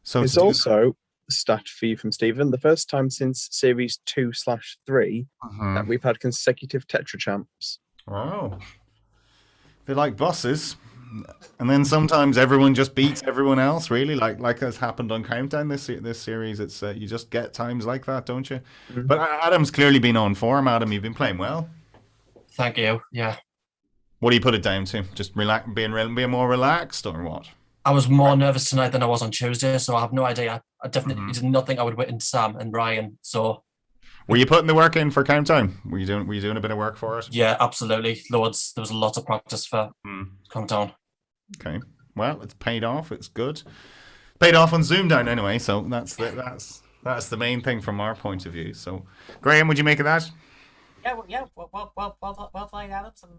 So It's also a stat for you from Stephen. The first time since Series 2/3 that we've had consecutive Tetra champs. Wow. They like buses. And then sometimes everyone just beats everyone else, really, like has happened on Countdown this series. It's you just get times like that, don't you? Mm-hmm. But Adam's clearly been on form. Adam, you've been playing well. Thank you. Yeah. What do you put it down to? Just being more relaxed, or what? I was more nervous tonight than I was on Tuesday, so I have no idea. I definitely did not think I would win Sam and Ryan. So, were you putting the work in for Countdown? Were you doing a bit of work for it? Yeah, absolutely, loads. There was a lot of practice for Countdown. Okay, well, it's paid off. It's good. Paid off on ZoomDown anyway. So that's the main thing from our point of view. So, Graham, would you make of that? Well played, Adam. Some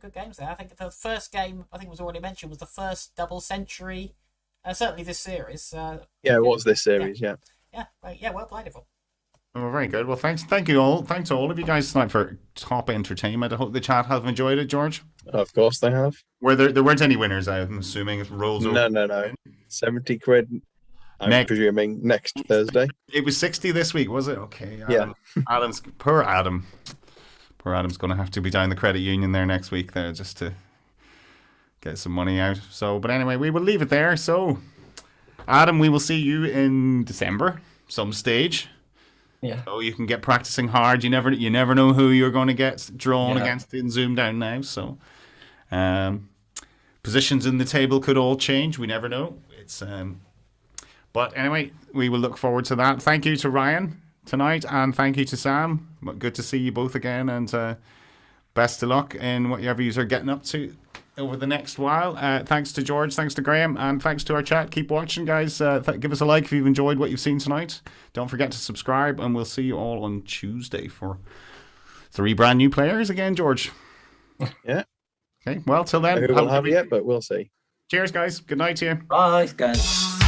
good games there. I think the first game, I think was already mentioned, was the first double century. Certainly this series. It was this series. Yeah. Well played, everyone. Oh, very good. Well, thank you all. Thanks to all of you guys tonight for top entertainment. I hope the chat have enjoyed it, George. Of course they have. Were there weren't any winners, I'm assuming. It rolls over. No. 70 quid. I'm presuming next Thursday. It was 60 this week, was it? Okay. Yeah. Poor Adam's going to have to be down the credit union there next week there just to get some money out. So, but anyway, we will leave it there. So, Adam, we will see you in December, some stage. Yeah. So you can get practicing hard. You never know who you're going to get drawn against in ZoomDown now. So, positions in the table could all change. We never know. It's But anyway, we will look forward to that. Thank you to Ryan tonight, and thank you to Sam. Good to see you both again, and best of luck in whatever you are getting up to over the next while. Thanks to George, thanks to Graham, and thanks to our chat. Keep watching, guys. Give us a like if you've enjoyed what you've seen tonight. Don't forget to subscribe, and we'll see you all on Tuesday for 3 brand new players again, George. Yeah. Okay, well, till then. Who will have it yet, but we'll see. Cheers, guys. Good night to you. Bye, guys.